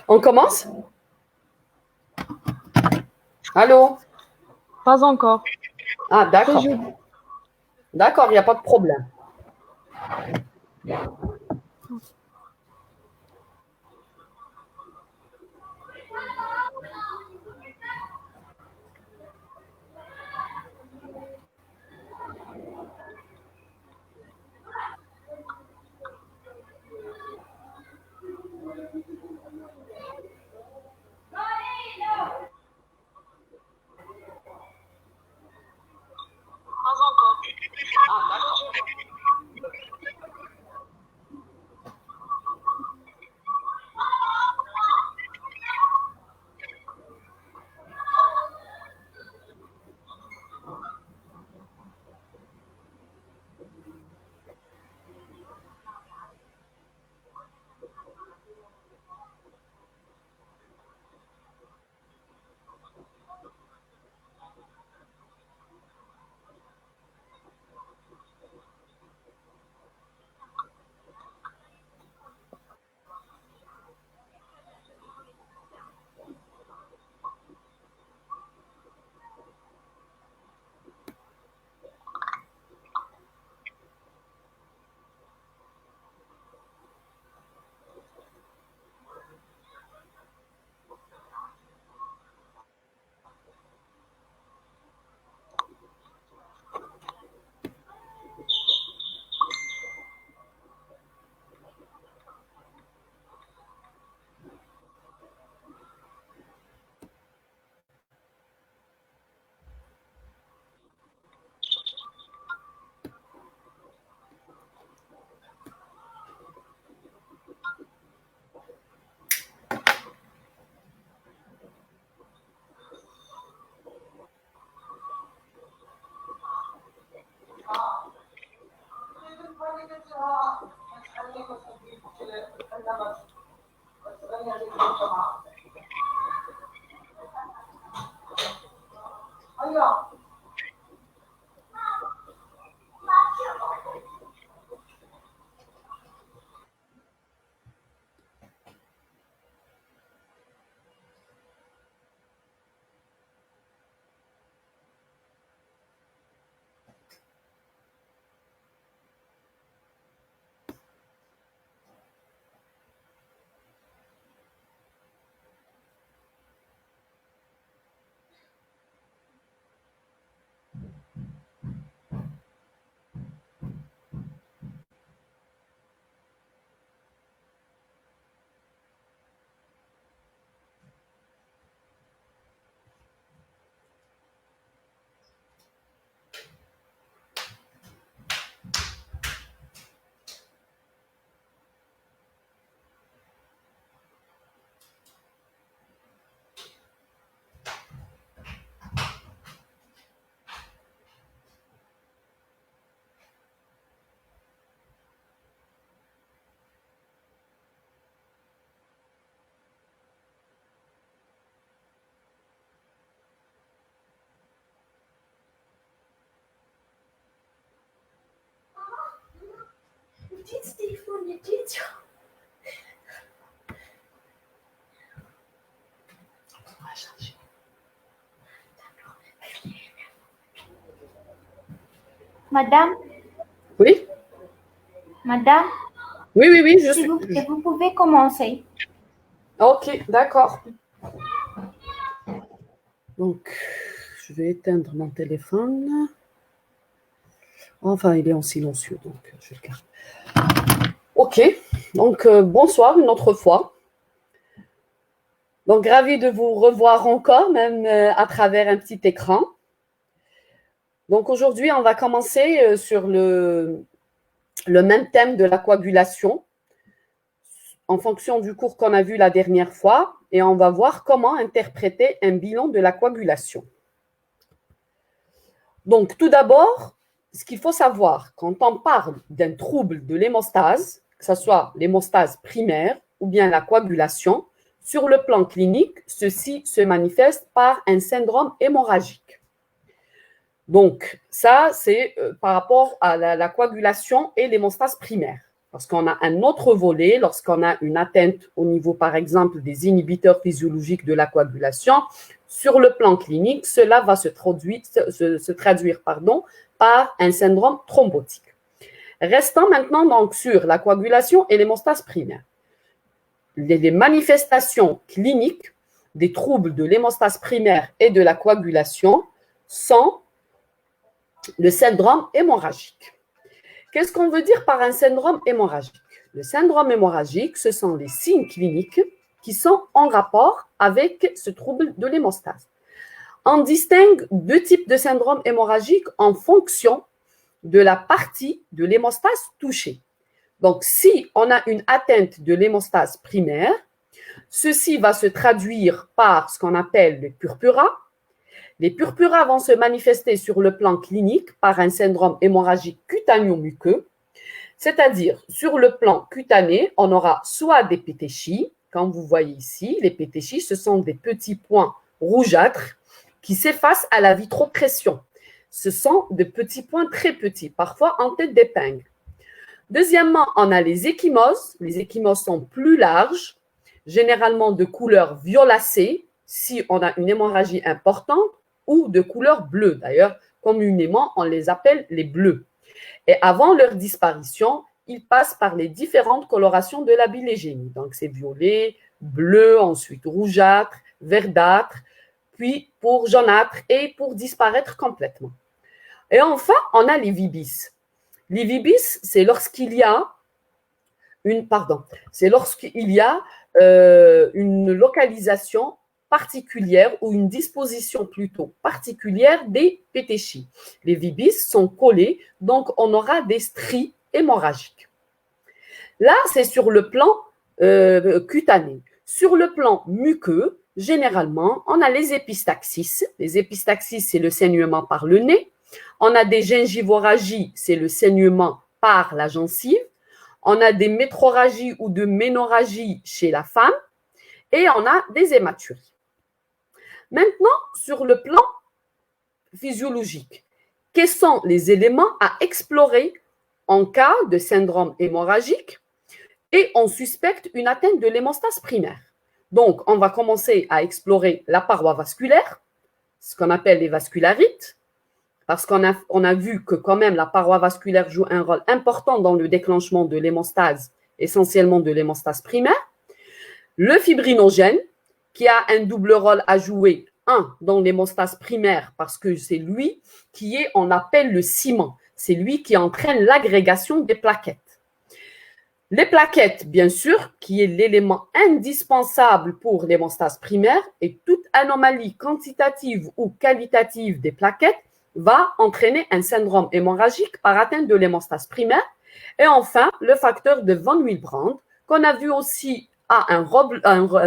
On commence? Allô? Pas encore. Ah, d'accord. D'accord, il n'y a pas de problème. Madame, Oui? madame, Oui, je s'il vous suis. plaît, vous pouvez commencer. Ok, d'accord. Donc, je vais éteindre mon téléphone. Enfin, il est en silencieux, donc je le garde. Ok, donc bonsoir une autre fois. Donc, ravi de vous revoir encore, même à travers un petit écran. Donc, aujourd'hui, on va commencer sur le même thème de la coagulation, en fonction du cours qu'on a vu la dernière fois, et on va voir comment interpréter un bilan de la coagulation. Donc, tout d'abord, ce qu'il faut savoir, quand on parle d'un trouble de l'hémostase, que ce soit l'hémostase primaire ou bien la coagulation, sur le plan clinique, ceci se manifeste par un syndrome hémorragique. Donc, ça, c'est par rapport à la coagulation et l'hémostase primaire. parce qu'on a un autre volet, lorsqu'on a une atteinte au niveau, par exemple, des inhibiteurs physiologiques de la coagulation. Sur le plan clinique, cela va se traduire par un syndrome thrombotique. Restons maintenant donc sur la coagulation et l'hémostase primaire. Les manifestations cliniques des troubles de l'hémostase primaire et de la coagulation sont le syndrome hémorragique. Qu'est-ce qu'on veut dire par un syndrome hémorragique? Le syndrome hémorragique, ce sont les signes cliniques qui sont en rapport avec ce trouble de l'hémostase. On distingue deux types de syndrome hémorragique en fonction de la partie de l'hémostase touchée. Donc, si on a une atteinte de l'hémostase primaire, ceci va se traduire par ce qu'on appelle les purpura. Les purpuras vont se manifester sur le plan clinique par un syndrome hémorragique cutanéo-muqueux, c'est-à-dire sur le plan cutané, on aura soit des pétéchies, comme vous voyez ici, les pétéchies, ce sont des petits points rougeâtres qui s'effacent à la vitropression. Ce sont de petits points très petits, parfois en tête d'épingle. Deuxièmement, on a les ecchymoses. Les ecchymoses sont plus larges, généralement de couleur violacée, si on a une hémorragie importante, ou de couleur bleue. D'ailleurs, communément, on les appelle les bleus. Et avant leur disparition, ils passent par les différentes colorations de la bilégémie. Donc, c'est violet, bleu, ensuite rougeâtre, verdâtre, puis pour jaunâtre et pour disparaître complètement. Et enfin, on a les vibis. Les vibis, c'est lorsqu'il y a une localisation particulière ou une disposition plutôt particulière des pétéchies. Les vibis sont collés, donc on aura des stries hémorragiques. Là, c'est sur le plan cutané. Sur le plan muqueux, généralement, on a les épistaxis. Les épistaxis, c'est le saignement par le nez. On a des gingivorragies, c'est le saignement par la gencive. On a des métrorragies ou de ménorragies chez la femme. Et on a des hématuries. Maintenant, sur le plan physiologique, quels sont les éléments à explorer en cas de syndrome hémorragique et on suspecte une atteinte de l'hémostase primaire? Donc, on va commencer à explorer la paroi vasculaire, ce qu'on appelle les vascularites, parce qu'on a vu que quand même la paroi vasculaire joue un rôle important dans le déclenchement de l'hémostase, essentiellement de l'hémostase primaire. Le fibrinogène, qui a un double rôle à jouer, dans l'hémostase primaire, parce que c'est lui qui est, on appelle le ciment, c'est lui qui entraîne l'agrégation des plaquettes. Les plaquettes, bien sûr, qui est l'élément indispensable pour l'hémostase primaire, et toute anomalie quantitative ou qualitative des plaquettes va entraîner un syndrome hémorragique par atteinte de l'hémostase primaire. Et enfin, le facteur de von Willebrand, qu'on a vu aussi a un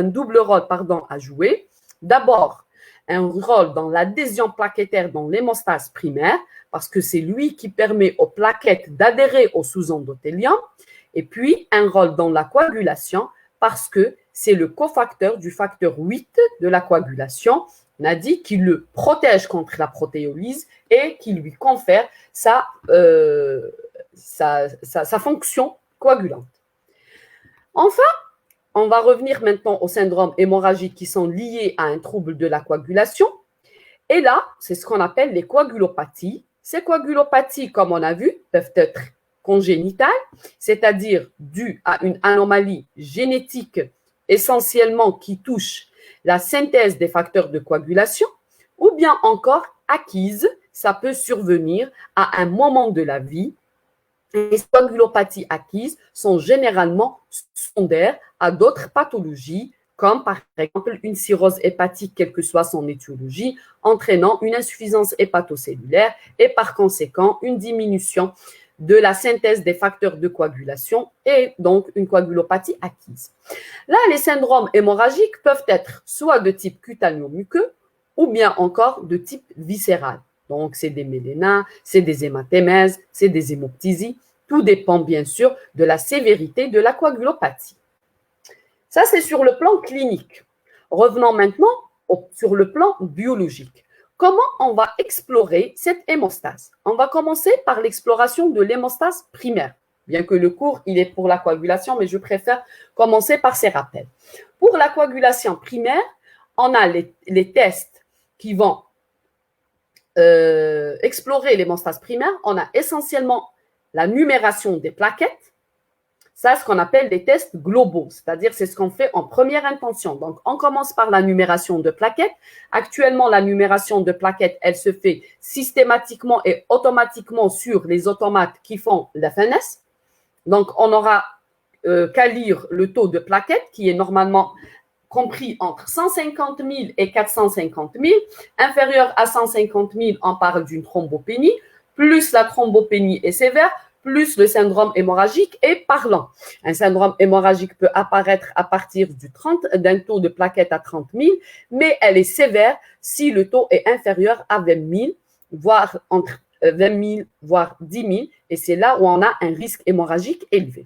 double rôle à jouer. D'abord, un rôle dans l'adhésion plaquettaire dans l'hémostase primaire, parce que c'est lui qui permet aux plaquettes d'adhérer au sous-endothélium, et puis un rôle dans la coagulation, parce que c'est le cofacteur du facteur 8 de la coagulation, on a dit qu'il le protège contre la protéolyse et qui lui confère sa fonction coagulante. Enfin, on va revenir maintenant aux syndromes hémorragiques qui sont liés à un trouble de la coagulation. Et là, c'est ce qu'on appelle les coagulopathies. Ces coagulopathies, comme on a vu, peuvent être congénitales, c'est-à-dire dues à une anomalie génétique essentiellement qui touche la synthèse des facteurs de coagulation, ou bien encore acquises, ça peut survenir à un moment de la vie. Les coagulopathies acquises sont généralement secondaires à d'autres pathologies, comme par exemple une cirrhose hépatique, quelle que soit son étiologie, entraînant une insuffisance hépatocellulaire et par conséquent une diminution de la synthèse des facteurs de coagulation et donc une coagulopathie acquise. Là, les syndromes hémorragiques peuvent être soit de type cutanéo-muqueux ou bien encore de type viscéral. Donc, c'est des mélénas, c'est des hématémèses, c'est des hémoptysies. Tout dépend bien sûr de la sévérité de la coagulopathie. Ça, c'est sur le plan clinique. Revenons maintenant sur le plan biologique. Comment on va explorer cette hémostase? On va commencer par l'exploration de l'hémostase primaire. bien que le cours, il est pour la coagulation, mais je préfère commencer par ces rappels. Pour la coagulation primaire, on a les tests qui vont explorer l'hémostase primaire. On a essentiellement la numération des plaquettes. Ça, ce qu'on appelle des tests globaux, c'est-à-dire c'est ce qu'on fait en première intention. Donc, on commence par la numération de plaquettes. Actuellement, la numération de plaquettes, elle se fait systématiquement et automatiquement sur les automates qui font l'FNS. Donc, on aura qu'à lire le taux de plaquettes qui est normalement compris entre 150 000 et 450 000. Inférieur à 150 000, on parle d'une thrombopénie. Plus la thrombopénie est sévère, plus le syndrome hémorragique est parlant. Un syndrome hémorragique peut apparaître à partir d'un taux de plaquettes à 30 000, mais elle est sévère si le taux est inférieur à 20 000, voire entre 20 000, voire 10 000, et c'est là où on a un risque hémorragique élevé.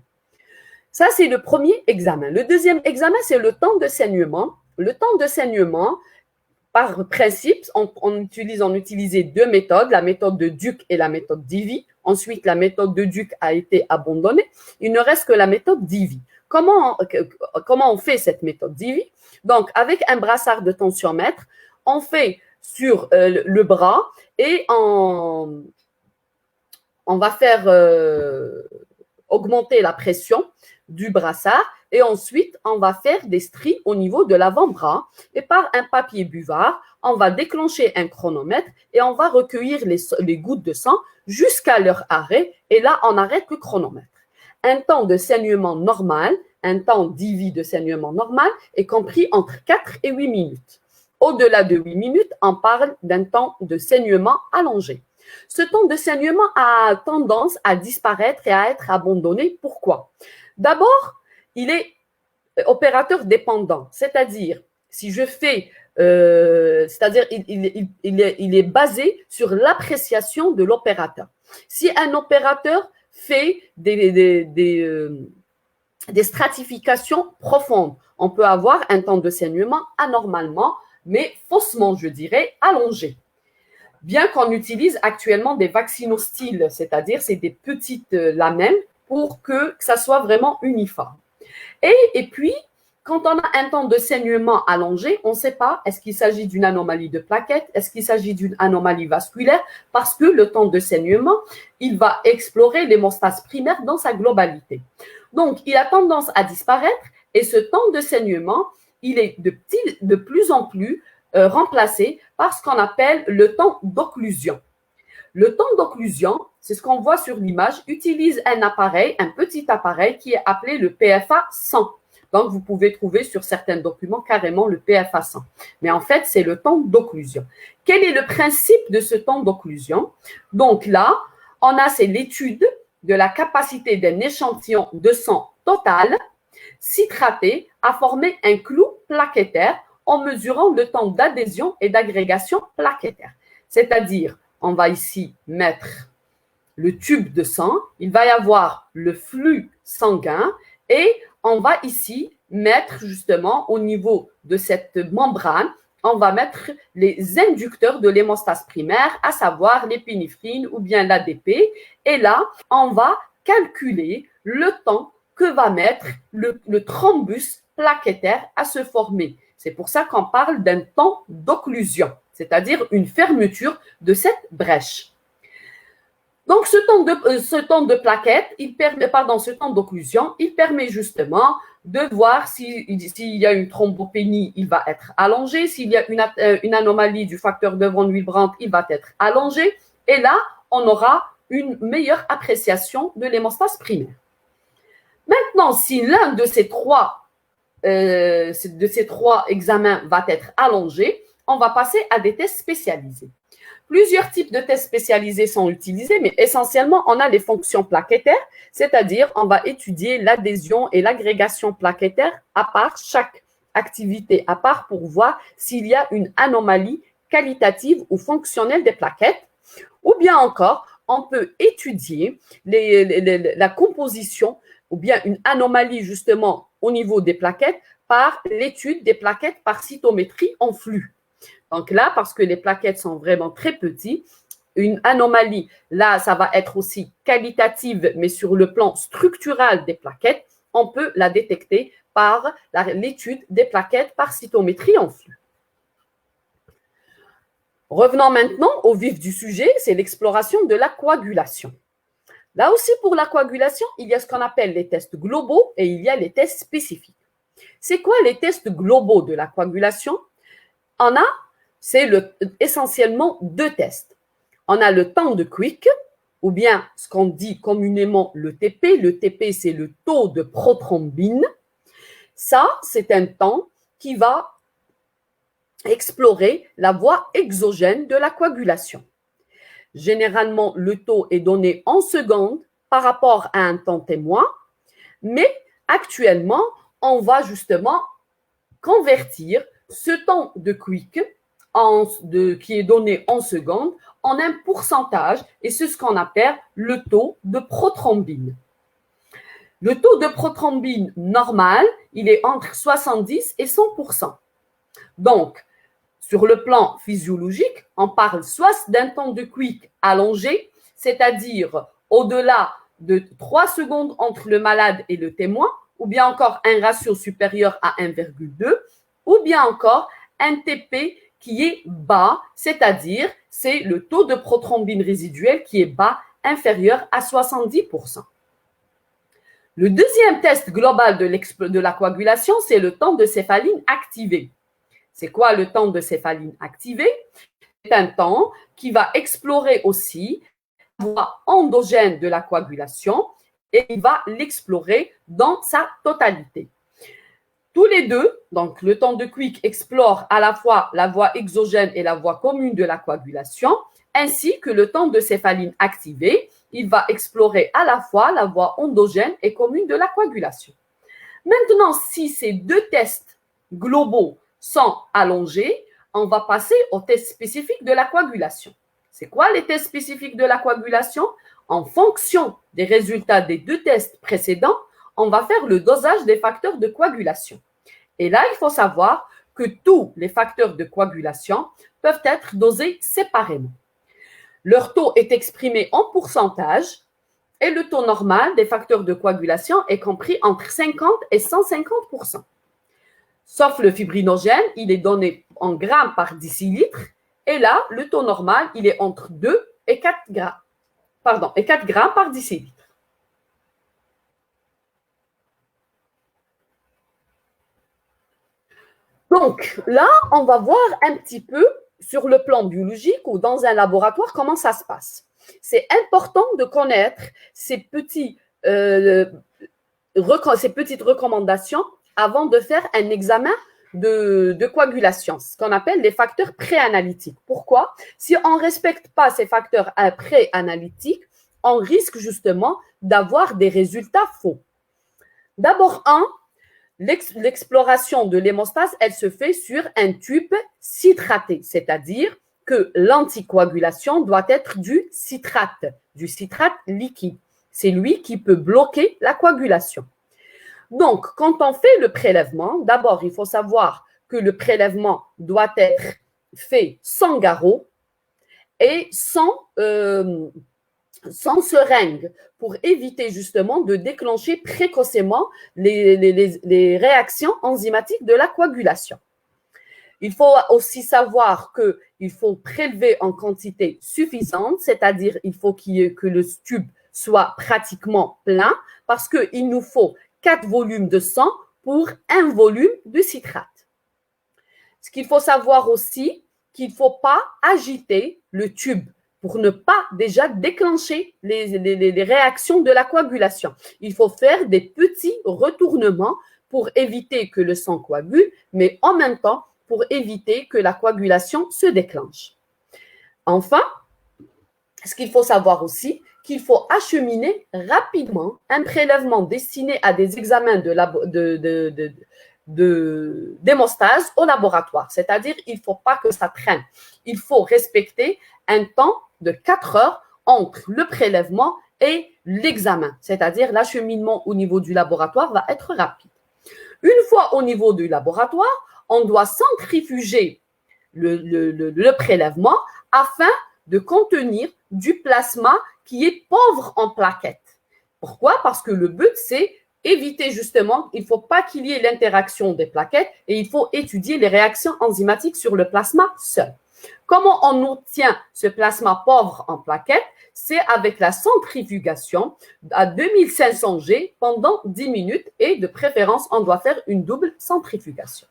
Ça, c'est le premier examen. Le deuxième examen, c'est le temps de saignement. Le temps de saignement, par principe, on utilisait deux méthodes, la méthode de Duke et la méthode Divy. Ensuite, la méthode de Duke a été abandonnée. Il ne reste que la méthode Divy. Comment on fait cette méthode Divy? Donc, avec un brassard de tensiomètre, on fait sur le bras et on va faire augmenter la pression du brassard et ensuite, on va faire des stries au niveau de l'avant-bras et par un papier buvard, on va déclencher un chronomètre et on va recueillir les gouttes de sang jusqu'à leur arrêt et là, on arrête le chronomètre. Un temps de saignement normal, un temps Divy de saignement normal est compris entre 4 et 8 minutes. Au-delà de 8 minutes, on parle d'un temps de saignement allongé. Ce temps de saignement a tendance à disparaître et à être abandonné. Pourquoi? D'abord, il est opérateur dépendant, c'est-à-dire si je fais, c'est-à-dire il est basé sur l'appréciation de l'opérateur. Si un opérateur fait des stratifications profondes, on peut avoir un temps de saignement anormalement, mais faussement, je dirais, allongé. Bien qu'on utilise actuellement des vaccinostyles, c'est-à-dire c'est des petites lamelles pour que ça soit vraiment uniforme. Et puis, quand on a un temps de saignement allongé, on ne sait pas est-ce qu'il s'agit d'une anomalie de plaquettes, est-ce qu'il s'agit d'une anomalie vasculaire, parce que le temps de saignement, il va explorer l'hémostase primaire dans sa globalité. Donc, il a tendance à disparaître et ce temps de saignement, il est de plus en plus remplacé par ce qu'on appelle le temps d'occlusion. Le temps d'occlusion, c'est ce qu'on voit sur l'image, utilise un petit appareil qui est appelé le PFA 100. Donc, vous pouvez trouver sur certains documents carrément le PFA 100. Mais en fait, c'est le temps d'occlusion. Quel est le principe de ce temps d'occlusion? Donc là, c'est l'étude de la capacité d'un échantillon de sang total citraté à former un clou plaquettaire en mesurant le temps d'adhésion et d'agrégation plaquettaire. C'est-à-dire, on va ici mettre le tube de sang, il va y avoir le flux sanguin et on va ici mettre justement au niveau de cette membrane, on va mettre les inducteurs de l'hémostase primaire, à savoir l'épinéphrine ou bien l'ADP. Et là, on va calculer le temps que va mettre le thrombus plaquettaire à se former. C'est pour ça qu'on parle d'un temps d'occlusion, c'est-à-dire une fermeture de cette brèche. Donc, ce temps de plaquette, ce temps d'occlusion, il permet justement de voir s'il y a une thrombopénie, il va être allongé. S'il y a une anomalie du facteur de von Willebrand, il va être allongé. Et là, on aura une meilleure appréciation de l'hémostase primaire. Maintenant, si l'un de ces trois examens va être allongé, on va passer à des tests spécialisés. Plusieurs types de tests spécialisés sont utilisés, mais essentiellement, on a les fonctions plaquettaires, c'est-à-dire on va étudier l'adhésion et l'agrégation plaquettaire à part, chaque activité à part pour voir s'il y a une anomalie qualitative ou fonctionnelle des plaquettes. Ou bien encore, on peut étudier la composition ou bien une anomalie justement au niveau des plaquettes par l'étude des plaquettes par cytométrie en flux. Donc là, parce que les plaquettes sont vraiment très petites, une anomalie, là, ça va être aussi qualitative, mais sur le plan structural des plaquettes, on peut la détecter par l'étude des plaquettes par cytométrie en flux. Revenons maintenant au vif du sujet, c'est l'exploration de la coagulation. Là aussi, pour la coagulation, il y a ce qu'on appelle les tests globaux et il y a les tests spécifiques. C'est quoi les tests globaux de la coagulation? On a, essentiellement deux tests. On a le temps de Quick, ou bien ce qu'on dit communément le TP. Le TP, c'est le taux de prothrombine. Ça, c'est un temps qui va explorer la voie exogène de la coagulation. Généralement, le taux est donné en secondes par rapport à un temps témoin, mais actuellement, on va justement convertir ce temps de Quick qui est donné en secondes en un pourcentage, et c'est ce qu'on appelle le taux de prothrombine. Le taux de prothrombine normal, il est entre 70 et 100%. Donc, sur le plan physiologique, on parle soit d'un temps de Quick allongé, c'est-à-dire au-delà de 3 secondes entre le malade et le témoin, ou bien encore un ratio supérieur à 1,2, ou bien encore un TP qui est bas, c'est-à-dire c'est le taux de prothrombine résiduelle qui est bas, inférieur à 70%. Le deuxième test global de la coagulation, c'est le temps de céphaline activé. C'est quoi le temps de céphaline activé? C'est un temps qui va explorer aussi la voie endogène de la coagulation et il va l'explorer dans sa totalité. Tous les deux, donc le temps de Quick explore à la fois la voie exogène et la voie commune de la coagulation, ainsi que le temps de céphaline activé, il va explorer à la fois la voie endogène et commune de la coagulation. Maintenant, si ces deux tests globaux sont allongés, on va passer aux tests spécifiques de la coagulation. C'est quoi les tests spécifiques de la coagulation? En fonction des résultats des deux tests précédents, on va faire le dosage des facteurs de coagulation. Et là, il faut savoir que tous les facteurs de coagulation peuvent être dosés séparément. Leur taux est exprimé en pourcentage et le taux normal des facteurs de coagulation est compris entre 50 et 150%. Sauf le fibrinogène, il est donné en grammes par décilitre. Et là, le taux normal, il est entre 2 et 4 grammes, et 4 grammes par décilitre. Donc là, on va voir un petit peu sur le plan biologique ou dans un laboratoire comment ça se passe. C'est important de connaître ces petites recommandations avant de faire un examen de coagulation, ce qu'on appelle les facteurs préanalytiques. Pourquoi? Si on ne respecte pas ces facteurs préanalytiques, on risque justement d'avoir des résultats faux. D'abord, l'exploration de l'hémostase, elle se fait sur un tube citraté, c'est-à-dire que l'anticoagulation doit être du citrate liquide. C'est lui qui peut bloquer la coagulation. Donc, quand on fait le prélèvement, d'abord, il faut savoir que le prélèvement doit être fait sans garrot et sans seringue pour éviter justement de déclencher précocement les réactions enzymatiques de la coagulation. Il faut aussi savoir qu'il faut prélever en quantité suffisante, c'est-à-dire il faut que le tube soit pratiquement plein parce qu'il nous faut 4 volumes de sang pour 1 volume de citrate. Ce qu'il faut savoir aussi, qu'il ne faut pas agiter le tube pour ne pas déjà déclencher les réactions de la coagulation. Il faut faire des petits retournements pour éviter que le sang coagule, mais en même temps pour éviter que la coagulation se déclenche. Enfin, ce qu'il faut savoir aussi, qu'il faut acheminer rapidement un prélèvement destiné à des examens d'hémostase au laboratoire. C'est-à-dire, il ne faut pas que ça traîne. Il faut respecter un temps de 4 heures entre le prélèvement et l'examen. C'est-à-dire, l'acheminement au niveau du laboratoire va être rapide. Une fois au niveau du laboratoire, on doit centrifuger le prélèvement afin de contenir du plasma qui est pauvre en plaquettes. Pourquoi? Parce que le but, c'est éviter justement, il ne faut pas qu'il y ait l'interaction des plaquettes et il faut étudier les réactions enzymatiques sur le plasma seul. Comment on obtient ce plasma pauvre en plaquettes? C'est avec la centrifugation à 2500 G pendant 10 minutes et de préférence, on doit faire une double centrifugation.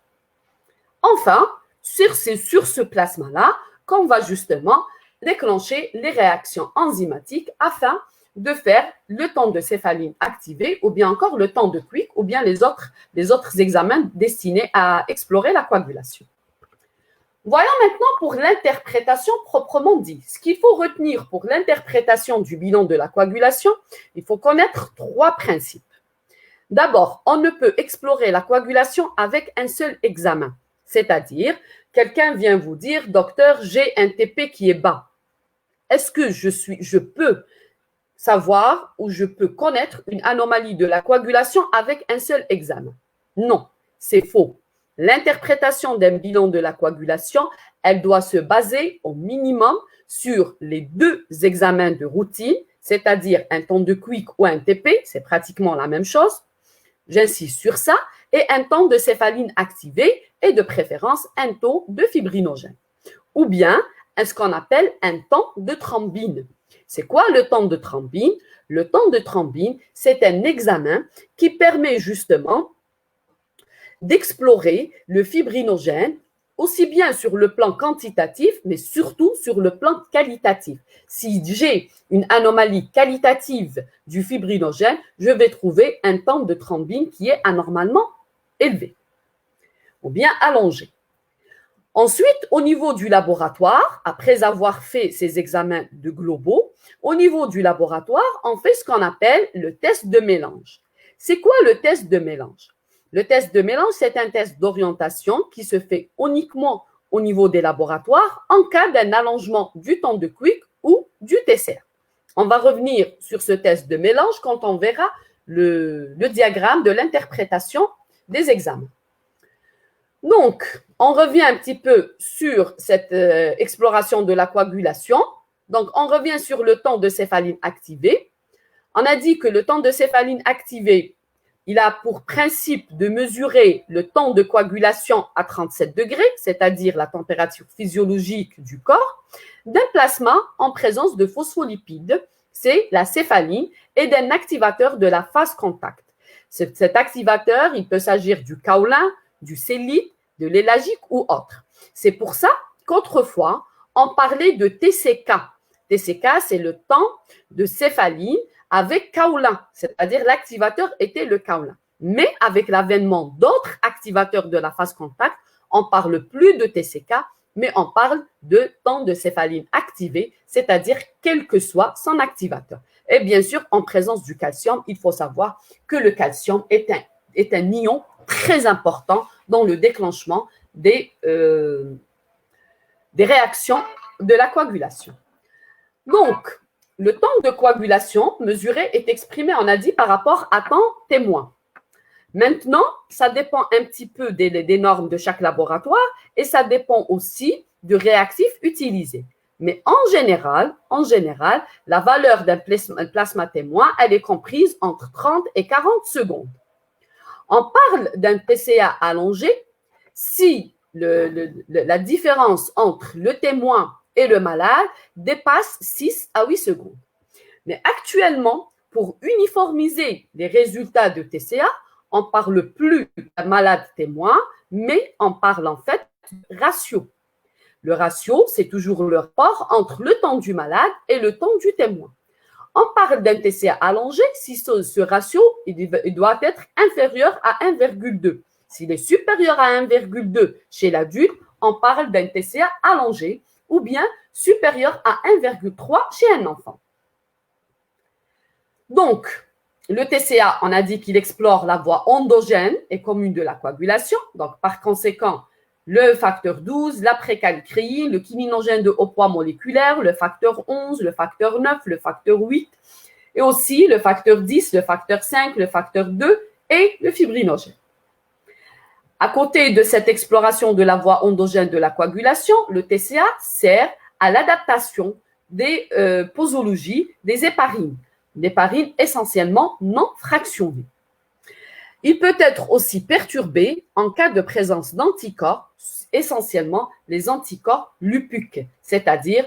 Enfin, sur ce plasma-là, qu'on va justement déclencher les réactions enzymatiques afin de faire le temps de céphaline activé ou bien encore le temps de Quick ou bien les autres examens destinés à explorer la coagulation. Voyons maintenant pour l'interprétation proprement dit. Ce qu'il faut retenir pour l'interprétation du bilan de la coagulation, il faut connaître 3 principes. D'abord, on ne peut explorer la coagulation avec un seul examen, c'est-à-dire quelqu'un vient vous dire « Docteur, j'ai un TP qui est bas ». Est-ce que je peux savoir ou je peux connaître une anomalie de la coagulation avec un seul examen? Non, c'est faux. L'interprétation d'un bilan de la coagulation, elle doit se baser au minimum sur les 2 examens de routine, c'est-à-dire un temps de Quick ou un TP, c'est pratiquement la même chose, j'insiste sur ça, et un temps de céphaline activé et de préférence un taux de fibrinogène. Ou bien ce qu'on appelle un temps de thrombine. C'est quoi le temps de thrombine? Le temps de thrombine, c'est un examen qui permet justement d'explorer le fibrinogène aussi bien sur le plan quantitatif, mais surtout sur le plan qualitatif. Si j'ai une anomalie qualitative du fibrinogène, je vais trouver un temps de thrombine qui est anormalement élevé ou bien allongé. Ensuite, au niveau du laboratoire, après avoir fait ces examens de globaux, au niveau du laboratoire, on fait ce qu'on appelle le test de mélange. C'est quoi le test de mélange? Le test de mélange, c'est un test d'orientation qui se fait uniquement au niveau des laboratoires en cas d'un allongement du temps de Quick ou du TCR. On va revenir sur ce test de mélange quand on verra le diagramme de l'interprétation des examens. Donc, on revient un petit peu sur cette exploration de la coagulation. Donc, on revient sur le temps de céphaline activé. On a dit que le temps de céphaline activé, il a pour principe de mesurer le temps de coagulation à 37 degrés, c'est-à-dire la température physiologique du corps, d'un plasma en présence de phospholipides, c'est la céphaline, et d'un activateur de la phase contact. Cet activateur, il peut s'agir du kaolin, du sélite, de l'élagique ou autre. C'est pour ça qu'autrefois, on parlait de TCK. TCK, c'est le temps de céphaline avec kaolin, c'est-à-dire l'activateur était le kaolin. Mais avec l'avènement d'autres activateurs de la phase contact, on ne parle plus de TCK, mais on parle de temps de céphaline activé, c'est-à-dire quel que soit son activateur. Et bien sûr, en présence du calcium, il faut savoir que le calcium est un ion très important dans le déclenchement des réactions de la coagulation. Donc, le temps de coagulation mesuré est exprimé, on a dit, par rapport à temps témoin. Maintenant, ça dépend un petit peu des normes de chaque laboratoire et ça dépend aussi du réactif utilisé. Mais en général, la valeur d'un plasma témoin, elle est comprise entre 30 et 40 secondes. On parle d'un TCA allongé si la différence entre le témoin et le malade dépasse 6 à 8 secondes. Mais actuellement, pour uniformiser les résultats de TCA, on ne parle plus d'un malade témoin, mais on parle en fait de ratio. Le ratio, c'est toujours le rapport entre le temps du malade et le temps du témoin. On parle d'un TCA allongé si ce ratio il doit être inférieur à 1,2. S'il est supérieur à 1,2 chez l'adulte, on parle d'un TCA allongé ou bien supérieur à 1,3 chez un enfant. Donc, le TCA, on a dit qu'il explore la voie endogène et commune de la coagulation. Donc, par conséquent, le facteur 12, la précalcréine, le kininogène de haut poids moléculaire, le facteur 11, le facteur 9, le facteur 8, et aussi le facteur 10, le facteur 5, le facteur 2 et le fibrinogène. À côté de cette exploration de la voie endogène de la coagulation, le TCA sert à l'adaptation des posologies des héparines essentiellement non fractionnées. Il peut être aussi perturbé en cas de présence d'anticorps, essentiellement les anticorps lupiques, c'est-à-dire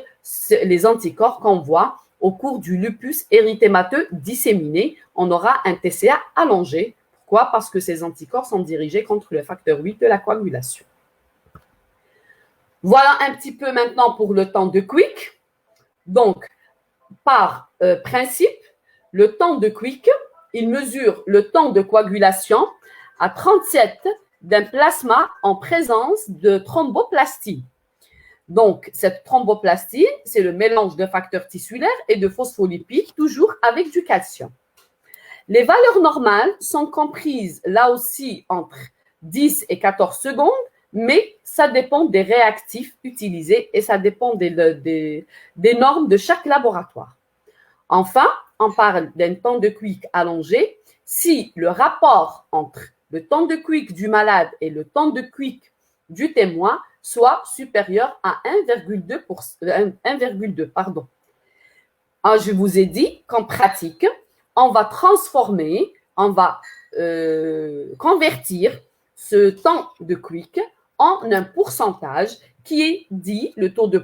les anticorps qu'on voit au cours du lupus érythémateux disséminé. On aura un TCA allongé. Pourquoi? Parce que ces anticorps sont dirigés contre le facteur 8 de la coagulation. Voilà un petit peu maintenant pour le temps de Quick. Donc, par principe, le temps de Quick, il mesure le temps de coagulation à 37 d'un plasma en présence de thromboplastie. Donc, cette thromboplastie, c'est le mélange de facteurs tissulaires et de phospholipides, toujours avec du calcium. Les valeurs normales sont comprises là aussi entre 10 et 14 secondes, mais ça dépend des réactifs utilisés et ça dépend des normes de chaque laboratoire. Enfin, on parle d'un temps de Quick allongé si le rapport entre le temps de Quick du malade et le temps de Quick du témoin soit supérieur à 1,2. Alors, je vous ai dit qu'en pratique, on va transformer, on va convertir ce temps de Quick en un pourcentage qui est dit le taux de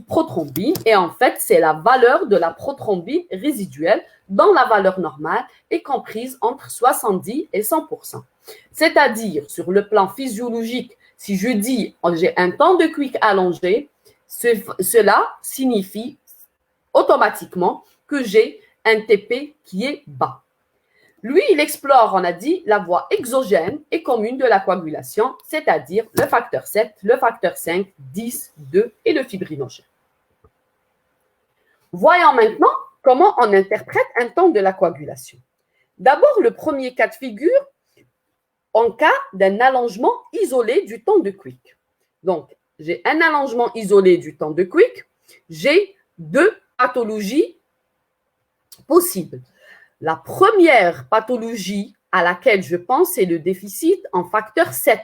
prothrombine et en fait, c'est la valeur de la prothrombine résiduelle dont la valeur normale est comprise entre 70 et 100%. C'est-à-dire, sur le plan physiologique, si je dis j'ai un temps de Quick allongé, cela signifie automatiquement que j'ai un TP qui est bas. Lui, il explore, on a dit, la voie exogène et commune de la coagulation, c'est-à-dire le facteur 7, le facteur 5, 10, 2 et le fibrinogène. Voyons maintenant comment on interprète un temps de la coagulation. D'abord, le premier cas de figure, en cas d'un allongement isolé du temps de Quick. Donc, j'ai un allongement isolé du temps de Quick, j'ai deux pathologies possibles. La première pathologie à laquelle je pense, c'est le déficit en facteur 7.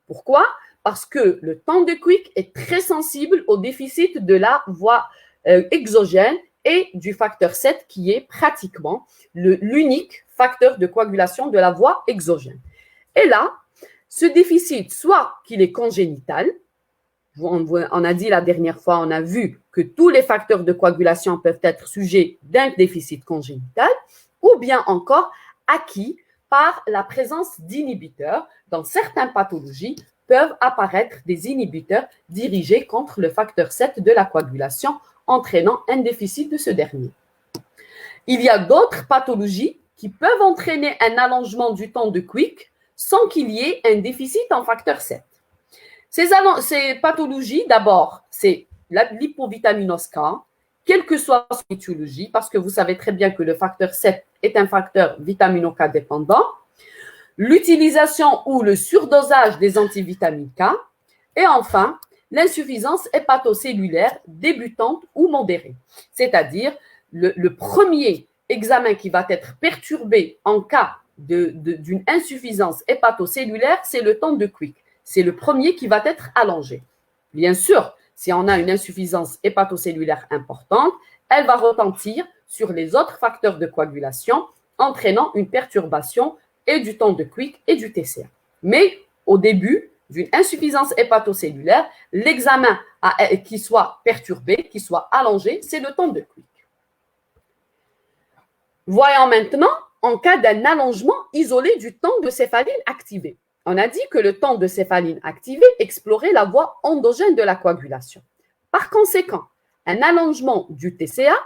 Pourquoi? Parce que le temps de Quick est très sensible au déficit de la voie exogène et du facteur 7 qui est pratiquement l'unique facteur de coagulation de la voie exogène. Et là, ce déficit, soit qu'il est congénital, on a dit la dernière fois, on a vu que tous les facteurs de coagulation peuvent être sujets d'un déficit congénital, ou bien encore acquis par la présence d'inhibiteurs. Dans certaines pathologies, peuvent apparaître des inhibiteurs dirigés contre le facteur 7 de la coagulation, entraînant un déficit de ce dernier. Il y a d'autres pathologies qui peuvent entraîner un allongement du temps de Quick sans qu'il y ait un déficit en facteur 7. Ces pathologies, d'abord, c'est l'hypovitaminose K, quelle que soit son étiologie, parce que vous savez très bien que le facteur 7 est un facteur vitamino-K dépendant, l'utilisation ou le surdosage des antivitamines K, et enfin, l'insuffisance hépatocellulaire débutante ou modérée, c'est-à-dire le premier examen qui va être perturbé en cas d'une insuffisance hépatocellulaire, c'est le temps de Quick. C'est le premier qui va être allongé. Bien sûr, si on a une insuffisance hépatocellulaire importante, elle va retentir sur les autres facteurs de coagulation, entraînant une perturbation et du temps de Quick et du TCA. Mais au début d'une insuffisance hépatocellulaire, l'examen qui soit perturbé, qui soit allongé, c'est le temps de Quick. Voyons maintenant en cas d'un allongement isolé du temps de céphaline activée. On a dit que le temps de céphaline activée explorait la voie endogène de la coagulation. Par conséquent, un allongement du TCA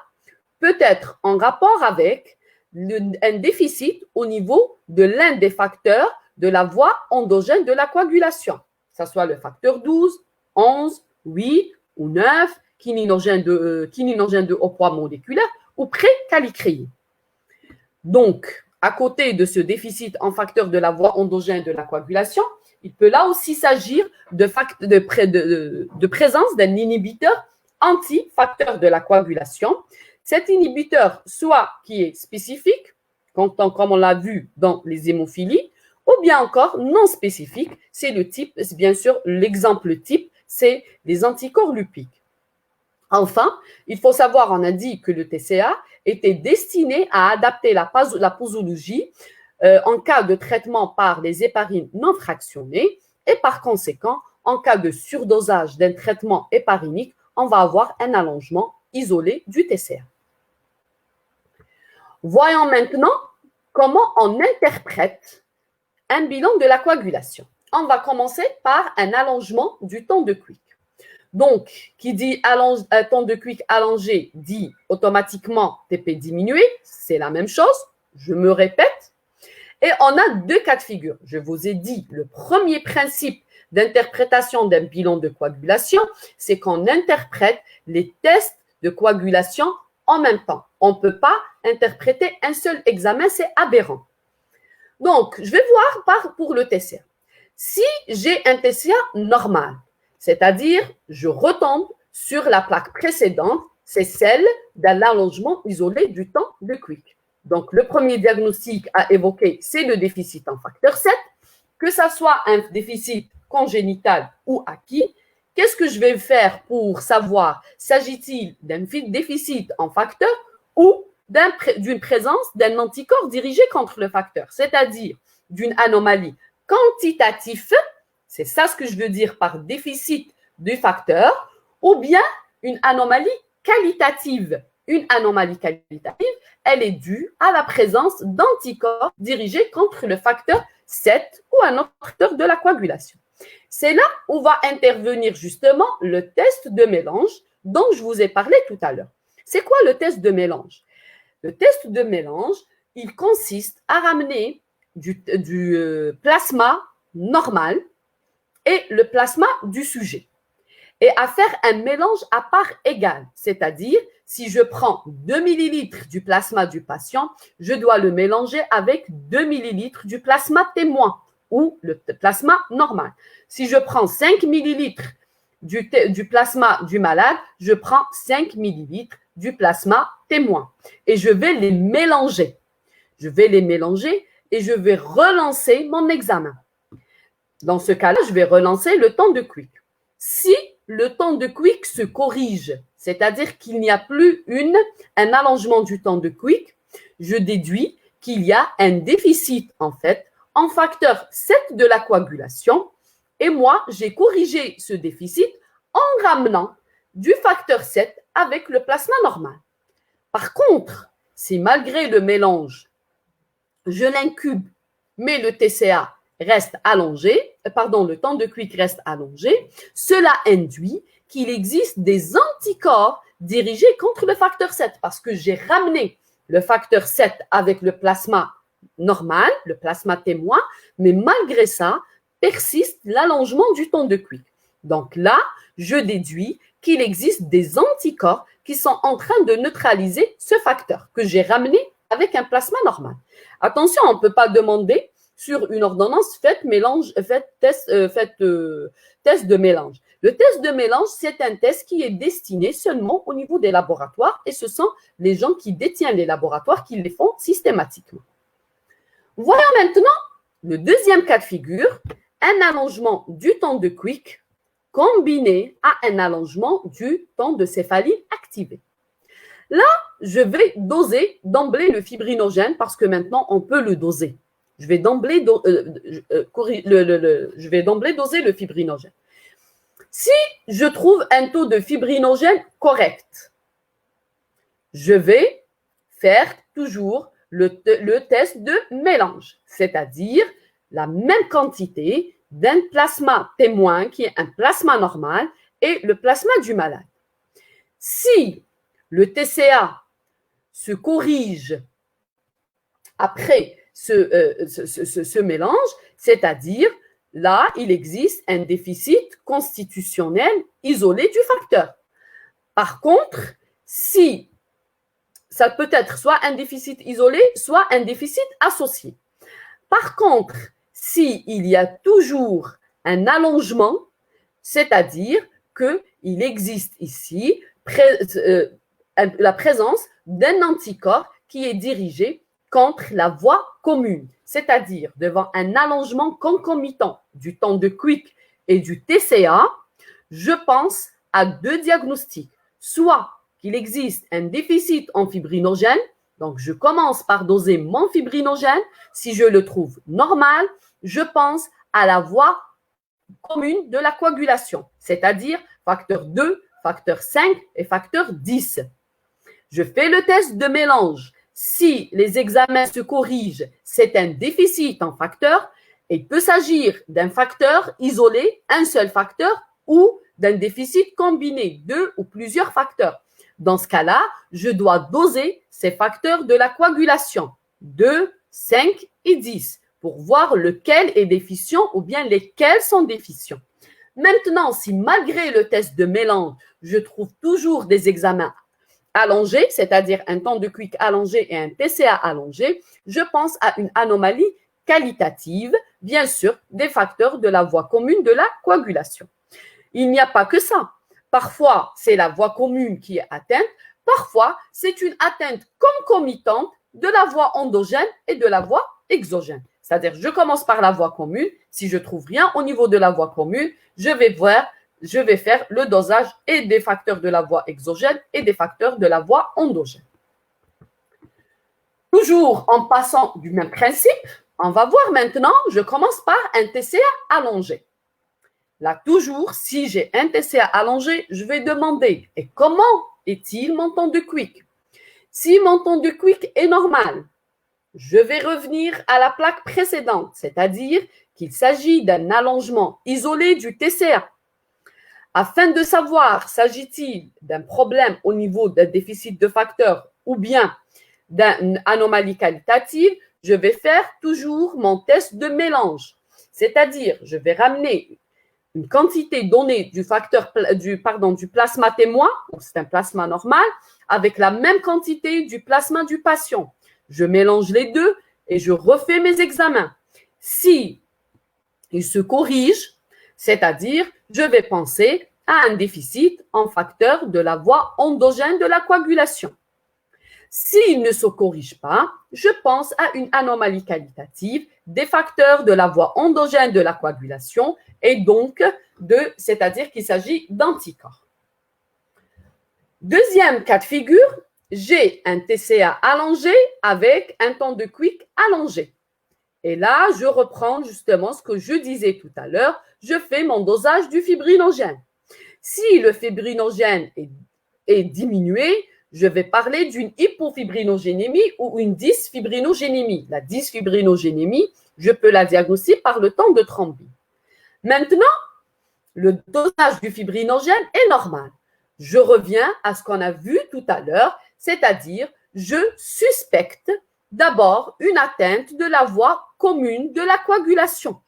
peut être en rapport avec un déficit au niveau de l'un des facteurs de la voie endogène de la coagulation, que ce soit le facteur 12, 11, 8 ou 9, kininogène de haut poids moléculaire ou précalicréine. Donc, à côté de ce déficit en facteur de la voie endogène de la coagulation, il peut là aussi s'agir de présence d'un inhibiteur anti-facteur de la coagulation. Cet inhibiteur, soit qui est spécifique, comme on l'a vu dans les hémophilies, ou bien encore non spécifique, c'est le type, bien sûr, l'exemple type, c'est les anticorps lupiques. Enfin, il faut savoir, on a dit que le TCA était destiné à adapter la posologie en cas de traitement par les héparines non fractionnées et par conséquent, en cas de surdosage d'un traitement héparinique, on va avoir un allongement isolé du TCA. Voyons maintenant comment on interprète un bilan de la coagulation. On va commencer par un allongement du temps de Quick. Donc, qui dit temps de Quick allongé dit automatiquement TP diminué, c'est la même chose, je me répète. Et on a deux cas de figure. Je vous ai dit, le premier principe d'interprétation d'un bilan de coagulation, c'est qu'on interprète les tests de coagulation en même temps. On ne peut pas interpréter un seul examen, c'est aberrant. Donc, je vais voir pour le TCA. Si j'ai un TCA normal, c'est-à-dire je retombe sur la plaque précédente, c'est celle d'un allongement isolé du temps de Quick. Donc, le premier diagnostic à évoquer, c'est le déficit en facteur 7, que ça soit un déficit congénital ou acquis. Qu'est-ce que je vais faire pour savoir, s'agit-il d'un déficit en facteur ou d'une présence d'un anticorps dirigé contre le facteur, c'est-à-dire d'une anomalie quantitative, c'est ça ce que je veux dire par déficit du facteur, ou bien une anomalie qualitative. Une anomalie qualitative, elle est due à la présence d'anticorps dirigés contre le facteur 7 ou un autre facteur de la coagulation. C'est là où va intervenir justement le test de mélange dont je vous ai parlé tout à l'heure. C'est quoi le test de mélange? Le test de mélange, il consiste à ramener du plasma normal et le plasma du sujet et à faire un mélange à part égale, c'est-à-dire si je prends 2 millilitres du plasma du patient, je dois le mélanger avec 2 millilitres du plasma témoin ou le plasma normal. Si je prends 5 millilitres du plasma du malade, je prends 5 millilitres du plasma témoin et je vais les mélanger. Je vais les mélanger et je vais relancer mon examen. Dans ce cas-là, je vais relancer le temps de Quick. Si le temps de Quick se corrige, c'est-à-dire qu'il n'y a plus un allongement du temps de Quick, je déduis qu'il y a un déficit en fait en facteur 7 de la coagulation et moi, j'ai corrigé ce déficit en ramenant du facteur 7 avec le plasma normal. Par contre, si malgré le mélange, je l'incube, mais le TCA reste allongé, le temps de Quick reste allongé, cela induit qu'il existe des anticorps dirigés contre le facteur 7 parce que j'ai ramené le facteur 7 avec le plasma normal, le plasma témoin, mais malgré ça, persiste l'allongement du temps de Quick. Donc là, je déduis qu'il existe des anticorps qui sont en train de neutraliser ce facteur que j'ai ramené avec un plasma normal. Attention, on ne peut pas demander sur une ordonnance test de mélange. Le test de mélange, c'est un test qui est destiné seulement au niveau des laboratoires et ce sont les gens qui détiennent les laboratoires qui les font systématiquement. Voyons maintenant le deuxième cas de figure, un allongement du temps de Quick combiné à un allongement du temps de céphalie activé. Là, je vais doser d'emblée le fibrinogène parce que maintenant, on peut le doser. Je vais d'emblée doser le fibrinogène. Si je trouve un taux de fibrinogène correct, je vais faire toujours le test de mélange, c'est-à-dire la même quantité d'un plasma témoin qui est un plasma normal et le plasma du malade. Si le TCA se corrige après ce mélange, c'est-à-dire là, il existe un déficit constitutionnel isolé du facteur. Par contre, si ça peut être soit un déficit isolé, soit un déficit associé. Par contre, s'il y a toujours un allongement, c'est-à-dire qu'il existe ici la présence d'un anticorps qui est dirigé contre la voie commune, c'est-à-dire devant un allongement concomitant du temps de Quick et du TCA, je pense à deux diagnostics. soit qu'il existe un déficit en fibrinogène, donc je commence par doser mon fibrinogène. Si je le trouve normal, je pense à la voie commune de la coagulation, c'est-à-dire facteur 2, facteur 5 et facteur 10. Je fais le test de mélange. Si les examens se corrigent, c'est un déficit en facteur. Il peut s'agir d'un facteur isolé, un seul facteur, ou d'un déficit combiné, deux ou plusieurs facteurs. Dans ce cas-là, je dois doser ces facteurs de la coagulation, 2, 5 et 10, pour voir lequel est déficient ou bien lesquels sont déficients. Maintenant, si malgré le test de mélange, je trouve toujours des examens allongés, c'est-à-dire un temps de Quick allongé et un TCA allongé, je pense à une anomalie qualitative, bien sûr, des facteurs de la voie commune de la coagulation. Il n'y a pas que ça. Parfois, c'est la voie commune qui est atteinte. Parfois, c'est une atteinte concomitante de la voie endogène et de la voie exogène. C'est-à-dire, je commence par la voie commune. Si je trouve rien au niveau de la voie commune, je vais faire le dosage et des facteurs de la voie exogène et des facteurs de la voie endogène. Toujours en passant du même principe, on va voir maintenant, je commence par un TCA allongé. Là, toujours, si j'ai un TCA allongé, je vais demander, et comment est-il mon temps de Quick? Si mon temps de Quick est normal, je vais revenir à la plaque précédente, c'est-à-dire qu'il s'agit d'un allongement isolé du TCA. Afin de savoir, s'agit-il d'un problème au niveau d'un déficit de facteur ou bien d'une anomalie qualitative, je vais faire toujours mon test de mélange. C'est-à-dire, je vais ramener une quantité donnée du plasma témoin, c'est un plasma normal, avec la même quantité du plasma du patient. Je mélange les deux et je refais mes examens. Si ils se corrigent, c'est-à-dire je vais penser à un déficit en facteur de la voie endogène de la coagulation. S'il ne se corrige pas, je pense à une anomalie qualitative des facteurs de la voie endogène de la coagulation et donc c'est-à-dire qu'il s'agit d'anticorps. Deuxième cas de figure, j'ai un TCA allongé avec un temps de Quick allongé. Et là, je reprends justement ce que je disais tout à l'heure, je fais mon dosage du fibrinogène. Si le fibrinogène est diminué, je vais parler d'une hypofibrinogénémie ou une dysfibrinogénémie. La dysfibrinogénémie, je peux la diagnostiquer par le temps de thrombine. Maintenant, le dosage du fibrinogène est normal. Je reviens à ce qu'on a vu tout à l'heure, c'est-à-dire je suspecte d'abord une atteinte de la voie commune de la coagulation.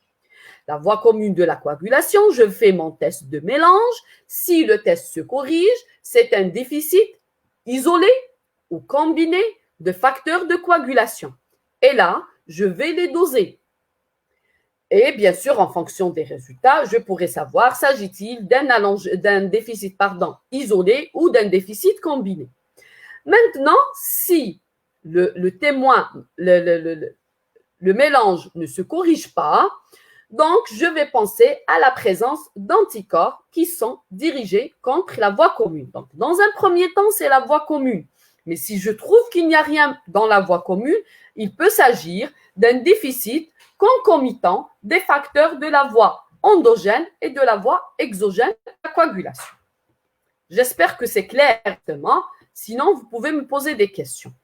La voie commune de la coagulation, je fais mon test de mélange. Si le test se corrige, c'est un déficit isolé ou combiné de facteurs de coagulation. Et là, je vais les doser. Et bien sûr, en fonction des résultats, je pourrais savoir s'agit-il d'un déficit isolé ou d'un déficit combiné. Maintenant, si le témoin, le mélange ne se corrige pas, donc je vais penser à la présence d'anticorps qui sont dirigés contre la voie commune. Donc, dans un premier temps, c'est la voie commune. Mais si je trouve qu'il n'y a rien dans la voie commune, il peut s'agir d'un déficit concomitant des facteurs de la voie endogène et de la voie exogène de la coagulation. J'espère que c'est clair, justement. Sinon, vous pouvez me poser des questions.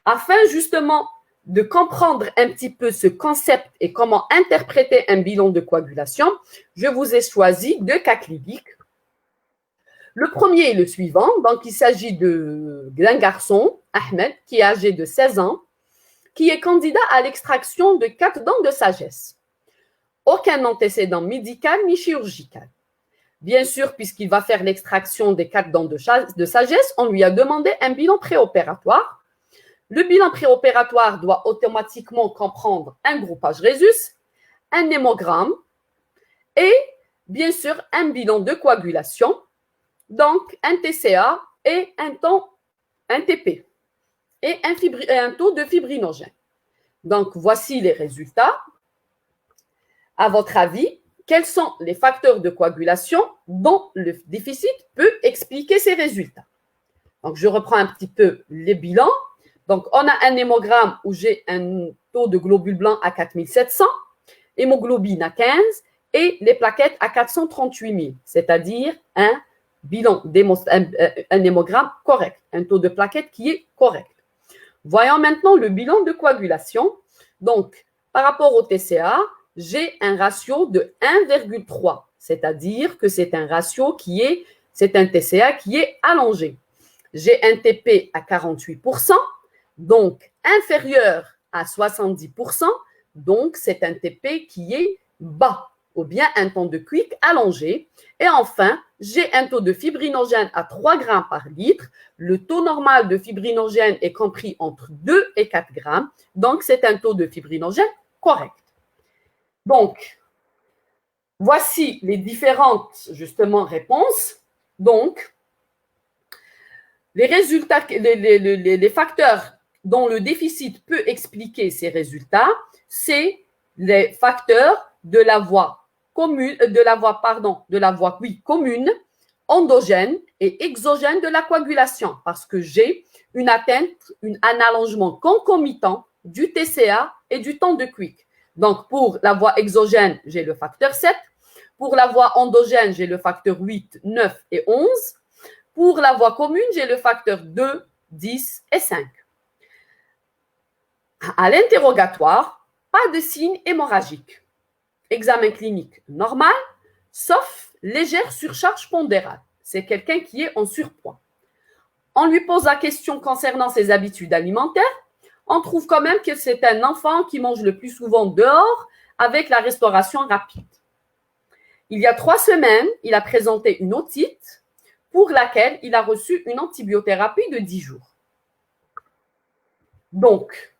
Afin justement de comprendre un petit peu ce concept et comment interpréter un bilan de coagulation, je vous ai choisi deux cas cliniques. Le premier est le suivant. Donc, il s'agit d'un garçon, Ahmed, qui est âgé de 16 ans, qui est candidat à l'extraction de 4 dents de sagesse. Aucun antécédent médical ni chirurgical. Bien sûr, puisqu'il va faire l'extraction des 4 dents de sagesse, on lui a demandé un bilan préopératoire. Le bilan préopératoire doit automatiquement comprendre un groupage Rhésus, un hémogramme et bien sûr un bilan de coagulation, donc un TCA et un TP et un taux de fibrinogène. Donc, voici les résultats. À votre avis, quels sont les facteurs de coagulation dont le déficit peut expliquer ces résultats? Donc, je reprends un petit peu les bilans. Donc, on a un hémogramme où j'ai un taux de globules blancs à 4700, hémoglobine à 15 et les plaquettes à 438 000, c'est-à-dire un bilan, un hémogramme correct, un taux de plaquettes qui est correct. Voyons maintenant le bilan de coagulation. Donc, par rapport au TCA, j'ai un ratio de 1,3, c'est-à-dire que c'est un TCA qui est allongé. J'ai un TP à 48%, donc inférieur à 70%, donc c'est un TP qui est bas, ou bien un temps de Quick allongé. Et enfin, j'ai un taux de fibrinogène à 3 grammes par litre. Le taux normal de fibrinogène est compris entre 2 et 4 grammes, donc c'est un taux de fibrinogène correct. Donc, voici les différentes, justement, réponses. Donc, les résultats, les facteurs dont le déficit peut expliquer ces résultats, c'est les facteurs de la voie commune, commune, endogène et exogène de la coagulation, parce que j'ai une atteinte, un allongement concomitant du TCA et du temps de Quick. Donc, pour la voie exogène, j'ai le facteur 7. Pour la voie endogène, j'ai le facteur 8, 9 et 11. Pour la voie commune, j'ai le facteur 2, 10 et 5. À l'interrogatoire, pas de signe hémorragique. Examen clinique normal, sauf légère surcharge pondérale. C'est quelqu'un qui est en surpoids. On lui pose la question concernant ses habitudes alimentaires. On trouve quand même que c'est un enfant qui mange le plus souvent dehors avec la restauration rapide. Il y a 3 semaines, il a présenté une otite pour laquelle il a reçu une antibiothérapie de 10 jours. Donc,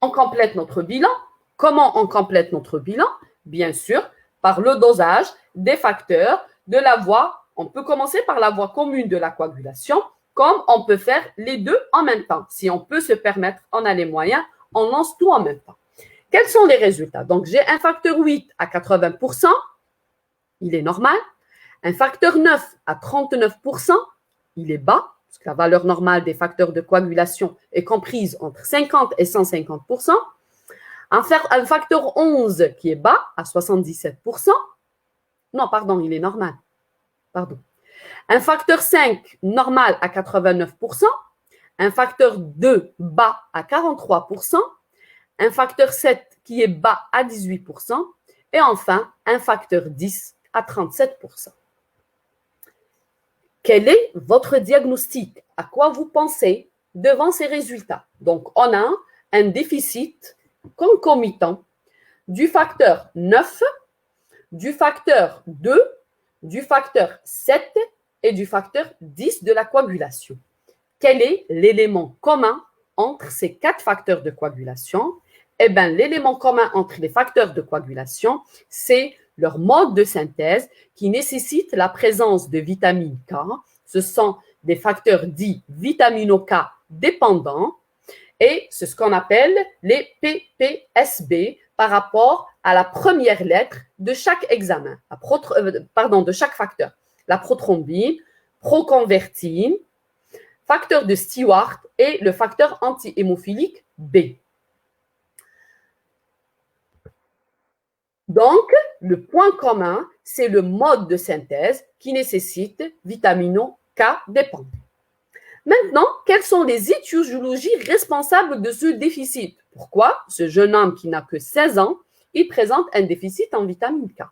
on complète notre bilan. Comment on complète notre bilan? Bien sûr, par le dosage des facteurs de la voie. On peut commencer par la voie commune de la coagulation, comme on peut faire les deux en même temps. Si on peut se permettre, on a les moyens, on lance tout en même temps. Quels sont les résultats? Donc, j'ai un facteur 8 à 80%, il est normal. Un facteur 9 à 39%, il est bas, parce que la valeur normale des facteurs de coagulation est comprise entre 50 et 150%. Un facteur 11 qui est bas, à 77%. Non, pardon, il est normal. Pardon. Un facteur 5 normal à 89%. Un facteur 2 bas à 43%. Un facteur 7 qui est bas à 18%. Et enfin, un facteur 10 à 37%. Quel est votre diagnostic? À quoi vous pensez devant ces résultats? Donc, on a un déficit concomitant du facteur 9, du facteur 2, du facteur 7 et du facteur 10 de la coagulation. Quel est l'élément commun entre ces 4 facteurs de coagulation? Eh bien, l'élément commun entre les facteurs de coagulation, c'est leur mode de synthèse qui nécessite la présence de vitamine K. Ce sont des facteurs dits vitamino-K dépendants et c'est ce qu'on appelle les PPSB par rapport à la première lettre de chaque examen, de chaque facteur. La prothrombine, proconvertine, facteur de Stewart et le facteur anti-hémophilique B. Donc, le point commun, c'est le mode de synthèse qui nécessite vitamino K dépendant. Maintenant, quelles sont les étiologies responsables de ce déficit? Pourquoi ce jeune homme qui n'a que 16 ans, il présente un déficit en vitamine K?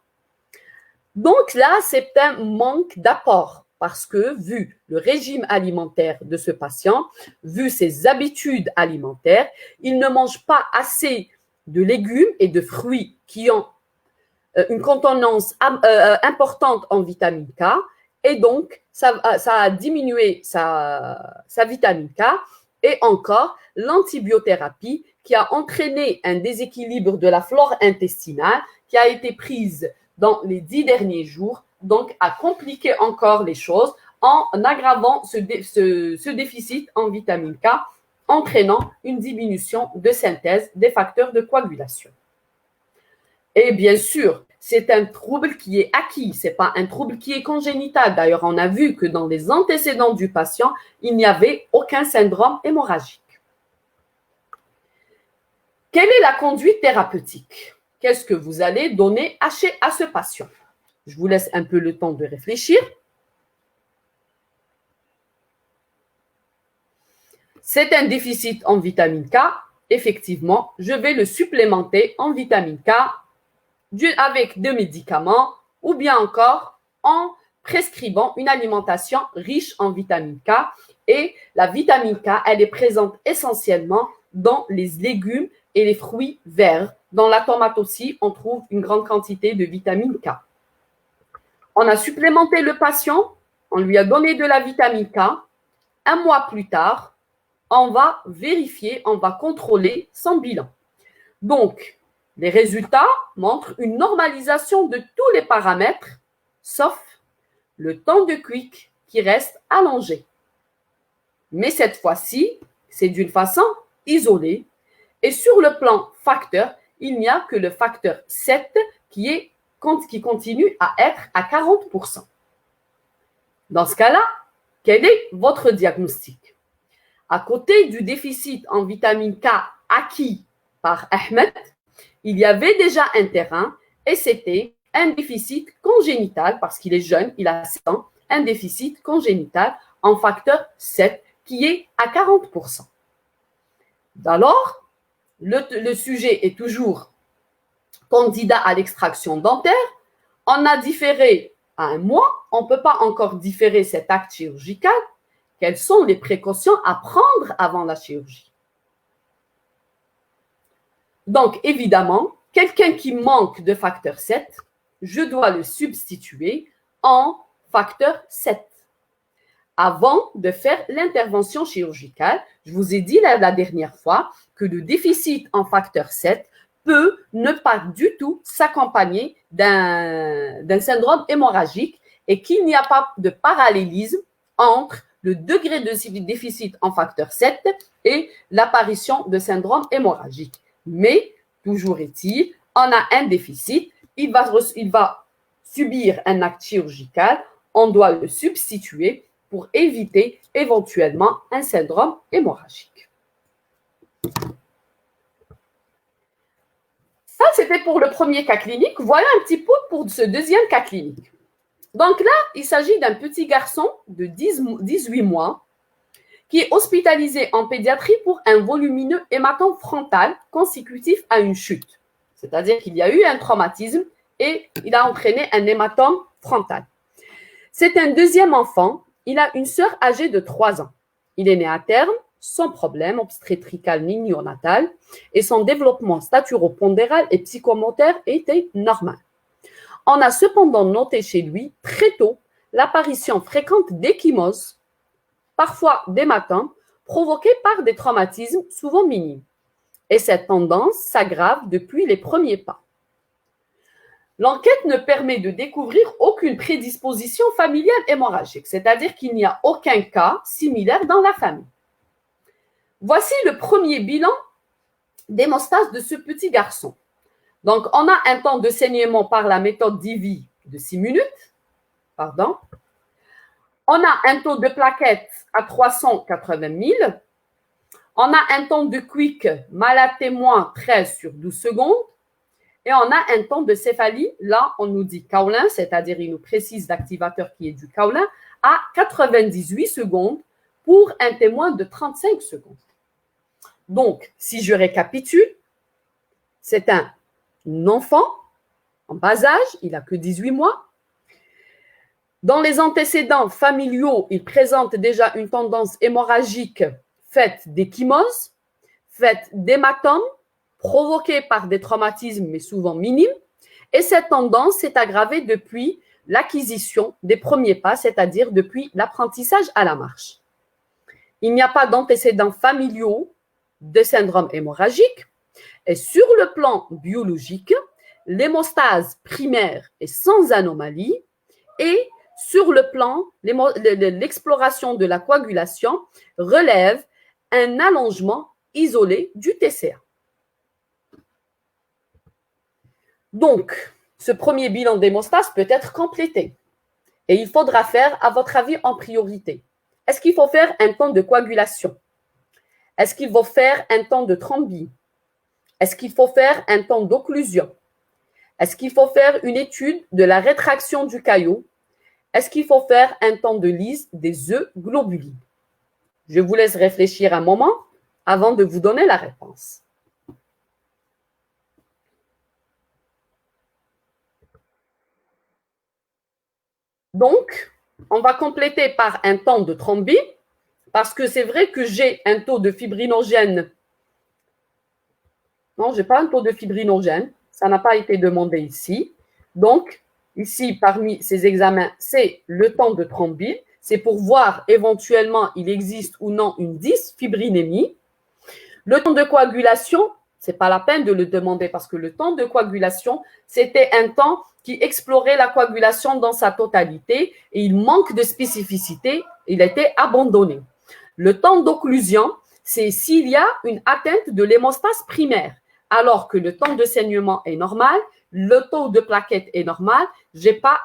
Donc là, c'est un manque d'apport parce que vu le régime alimentaire de ce patient, vu ses habitudes alimentaires, il ne mange pas assez de légumes et de fruits qui ont une contenance importante en vitamine K et donc ça a diminué sa vitamine K et encore l'antibiothérapie qui a entraîné un déséquilibre de la flore intestinale qui a été prise dans les 10 derniers jours, donc a compliqué encore les choses en aggravant ce déficit en vitamine K, entraînant une diminution de synthèse des facteurs de coagulation. Et bien sûr, c'est un trouble qui est acquis, ce n'est pas un trouble qui est congénital. D'ailleurs, on a vu que dans les antécédents du patient, il n'y avait aucun syndrome hémorragique. Quelle est la conduite thérapeutique? Qu'est-ce que vous allez donner à ce patient? Je vous laisse un peu le temps de réfléchir. C'est un déficit en vitamine K. Effectivement, je vais le supplémenter en vitamine K avec des médicaments ou bien encore en prescrivant une alimentation riche en vitamine K. Et la vitamine K, elle est présente essentiellement dans les légumes et les fruits verts. Dans la tomate aussi, on trouve une grande quantité de vitamine K. On a supplémenté le patient, on lui a donné de la vitamine K. Un mois plus tard, on va vérifier, on va contrôler son bilan. Donc, les résultats montrent une normalisation de tous les paramètres, sauf le temps de quick qui reste allongé. Mais cette fois-ci, c'est d'une façon isolée. Et sur le plan facteur, il n'y a que le facteur 7 qui continue à être à 40%. Dans ce cas-là, quel est votre diagnostic? À côté du déficit en vitamine K acquis par Ahmed, il y avait déjà un terrain et c'était un déficit congénital parce qu'il est jeune, il a 7 ans, un déficit congénital en facteur 7 qui est à 40%. Alors, le sujet est toujours candidat à l'extraction dentaire. On a différé à un mois, on ne peut pas encore différer cet acte chirurgical. Quelles sont les précautions à prendre avant la chirurgie? Donc, évidemment, quelqu'un qui manque de facteur 7, je dois le substituer en facteur 7 avant de faire l'intervention chirurgicale. Je vous ai dit la dernière fois que le déficit en facteur 7 peut ne pas du tout s'accompagner d'un syndrome hémorragique et qu'il n'y a pas de parallélisme entre le degré de déficit en facteur 7 et l'apparition de syndrome hémorragique. Mais, toujours est-il, on a un déficit, il va subir un acte chirurgical, on doit le substituer pour éviter éventuellement un syndrome hémorragique. Ça, c'était pour le premier cas clinique. Voilà un petit peu pour ce deuxième cas clinique. Donc là, il s'agit d'un petit garçon de 18 mois qui est hospitalisé en pédiatrie pour un volumineux hématome frontal consécutif à une chute. C'est-à-dire qu'il y a eu un traumatisme et il a entraîné un hématome frontal. C'est un deuxième enfant. Il a une sœur âgée de 3 ans. Il est né à terme, sans problème obstétrical ni néonatal, et son développement staturopondéral et psychomoteur était normal. On a cependant noté chez lui très tôt l'apparition fréquente d'échymoses, parfois d'hématomes, provoqués par des traumatismes souvent minimes. Et cette tendance s'aggrave depuis les premiers pas. L'enquête ne permet de découvrir aucune prédisposition familiale hémorragique, c'est-à-dire qu'il n'y a aucun cas similaire dans la famille. Voici le premier bilan d'hémostase de ce petit garçon. Donc, on a un temps de saignement par la méthode d'IVI de 6 minutes. On a un taux de plaquettes à 380 000. On a un temps de quick malade témoin 13 sur 12 secondes. Et on a un temps de céphalie, là, on nous dit kaolin, c'est-à-dire il nous précise l'activateur qui est du kaolin, à 98 secondes pour un témoin de 35 secondes. Donc, si je récapitule, c'est un enfant en bas âge, il n'a que 18 mois. Dans les antécédents familiaux, il présente déjà une tendance hémorragique faite d'échymoses, faite d'hématomes, provoquée par des traumatismes, mais souvent minimes. Et cette tendance s'est aggravée depuis l'acquisition des premiers pas, c'est-à-dire depuis l'apprentissage à la marche. Il n'y a pas d'antécédents familiaux de syndrome hémorragique. Et sur le plan biologique, l'hémostase primaire est sans anomalie et sur le plan, l'exploration de la coagulation relève un allongement isolé du TCA. Donc, ce premier bilan d'hémostase peut être complété. Et il faudra faire, à votre avis, en priorité. Est-ce qu'il faut faire un temps de coagulation? Est-ce qu'il faut faire un temps de thrombie? Est-ce qu'il faut faire un temps d'occlusion? Est-ce qu'il faut faire une étude de la rétraction du caillot? Est-ce qu'il faut faire un temps de lyse des œufs globulines? Je vous laisse réfléchir un moment avant de vous donner la réponse. Donc, on va compléter par un temps de thrombie, parce que c'est vrai que j'ai un taux de fibrinogène. Non, je n'ai pas un taux de fibrinogène. Ça n'a pas été demandé ici. Donc, ici, parmi ces examens, c'est le temps de thrombie. C'est pour voir éventuellement il existe ou non une dysfibrinémie. Le temps de coagulation, ce n'est pas la peine de le demander parce que le temps de coagulation, c'était un temps qui explorait la coagulation dans sa totalité et il manque de spécificité, il a été abandonné. Le temps d'occlusion, c'est s'il y a une atteinte de l'hémostase primaire, alors que le temps de saignement est normal, le taux de plaquettes est normal, je n'ai pas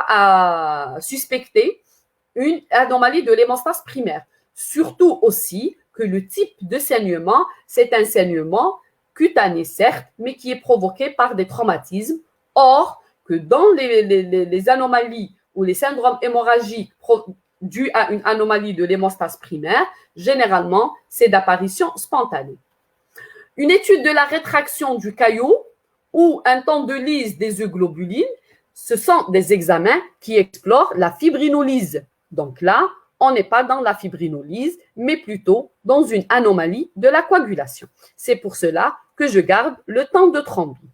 à suspecter une anomalie de l'hémostase primaire. Surtout aussi que le type de saignement, c'est un saignement cutané certes, mais qui est provoqué par des traumatismes. Or, que dans les anomalies ou les syndromes hémorragiques dus à une anomalie de l'hémostase primaire, généralement, c'est d'apparition spontanée. Une étude de la rétraction du caillot ou un temps de lyse des œufs globulines, ce sont des examens qui explorent la fibrinolyse. Donc là, on n'est pas dans la fibrinolyse, mais plutôt dans une anomalie de la coagulation. C'est pour cela que je garde le temps de thrombie.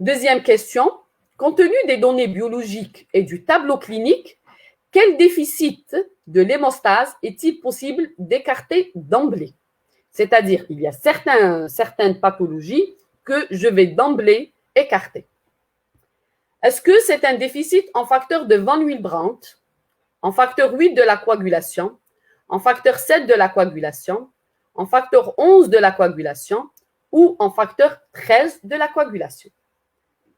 Deuxième question, compte tenu des données biologiques et du tableau clinique, quel déficit de l'hémostase est-il possible d'écarter d'emblée? C'est-à-dire, il y a certaines pathologies que je vais d'emblée écarter. Est-ce que c'est un déficit en facteur de Van Willebrand, en facteur 8 de la coagulation, en facteur 7 de la coagulation, en facteur 11 de la coagulation ou en facteur 13 de la coagulation?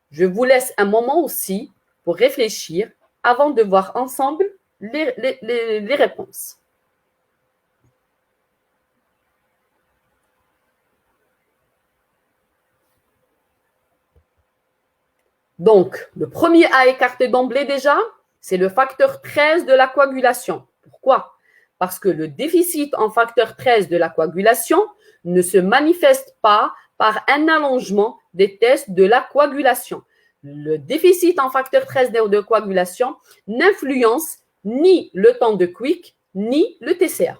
Je vous laisse un moment aussi pour réfléchir avant de voir ensemble les réponses. Donc, le premier à écarter d'emblée déjà, c'est le facteur 13 de la coagulation. Pourquoi? Parce que le déficit en facteur 13 de la coagulation ne se manifeste pas par un allongement des tests de la coagulation. Le déficit en facteur 13 de coagulation n'influence ni le temps de Quick, ni le TCA.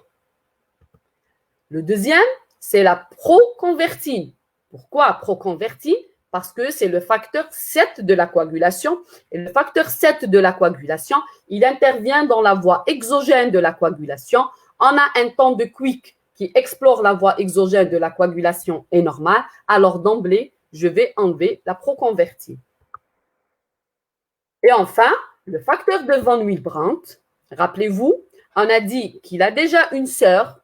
Le deuxième, c'est la proconvertine. Pourquoi proconvertine? Parce que c'est le facteur 7 de la coagulation. Et le facteur 7 de la coagulation, il intervient dans la voie exogène de la coagulation. On a un temps de Quick qui explore la voie exogène de la coagulation est normal. Alors d'emblée, je vais enlever la proconvertine. Et enfin, le facteur de Van Willebrand, rappelez-vous, on a dit qu'il a déjà une sœur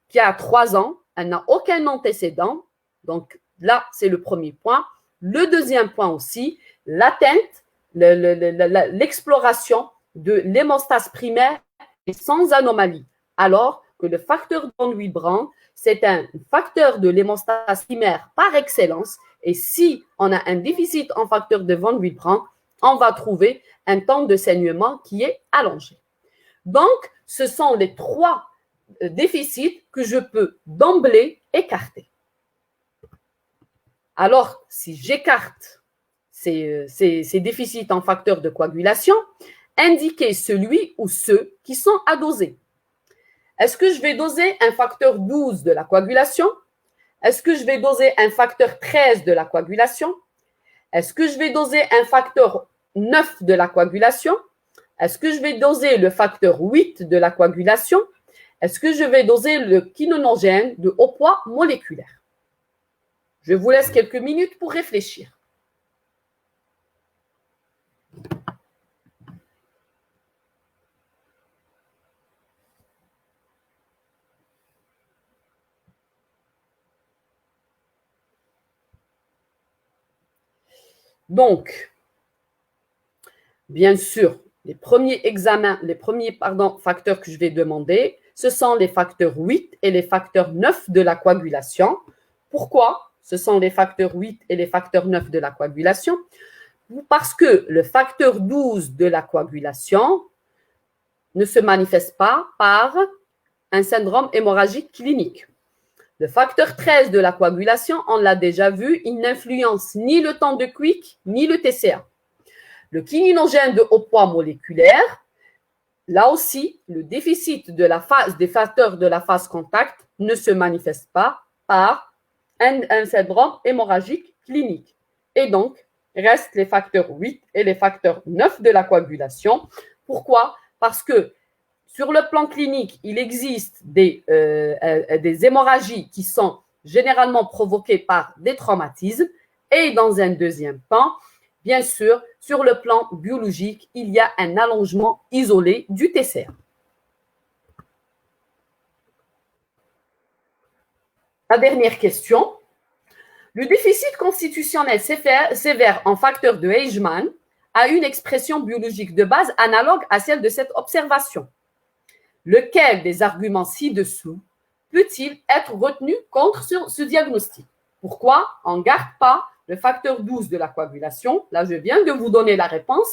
qui a 3 ans, elle n'a aucun antécédent. Donc là, c'est le premier point. Le deuxième point aussi, l'atteinte, l'exploration de l'hémostase primaire est sans anomalie, alors que le facteur de Van Willebrand, c'est un facteur de l'hémostase primaire par excellence. Et si on a un déficit en facteur de Van Willebrand, on va trouver un temps de saignement qui est allongé. Donc, ce sont les 3 déficits que je peux d'emblée écarter. Alors, si j'écarte ces déficits en facteur de coagulation, indiquez celui ou ceux qui sont à doser. Est-ce que je vais doser un facteur 12 de la coagulation? Est-ce que je vais doser un facteur 13 de la coagulation? Est-ce que je vais doser un facteur 9 de la coagulation? Est-ce que je vais doser le facteur 8 de la coagulation? Est-ce que je vais doser le kinonogène de haut poids moléculaire? Je vous laisse quelques minutes pour réfléchir. Donc, bien sûr, les premiers facteurs que je vais demander, ce sont les facteurs 8 et les facteurs 9 de la coagulation. Pourquoi ce sont les facteurs 8 et les facteurs 9 de la coagulation? Parce que le facteur 12 de la coagulation ne se manifeste pas par un syndrome hémorragique clinique. Le facteur 13 de la coagulation, on l'a déjà vu, il n'influence ni le temps de Quick, ni le TCA. Le kininogène de haut poids moléculaire, là aussi, le déficit des facteurs de la phase contact ne se manifeste pas par un syndrome hémorragique clinique. Et donc, restent les facteurs 8 et les facteurs 9 de la coagulation. Pourquoi? Parce que sur le plan clinique, il existe des hémorragies qui sont généralement provoquées par des traumatismes. Et dans un deuxième temps, bien sûr, sur le plan biologique, il y a un allongement isolé du TCA. La dernière question. Le déficit constitutionnel sévère en facteur de Eichmann a une expression biologique de base analogue à celle de cette observation. Lequel des arguments ci-dessous peut-il être retenu contre ce diagnostic? Pourquoi on ne garde pas le facteur 12 de la coagulation? Là, je viens de vous donner la réponse.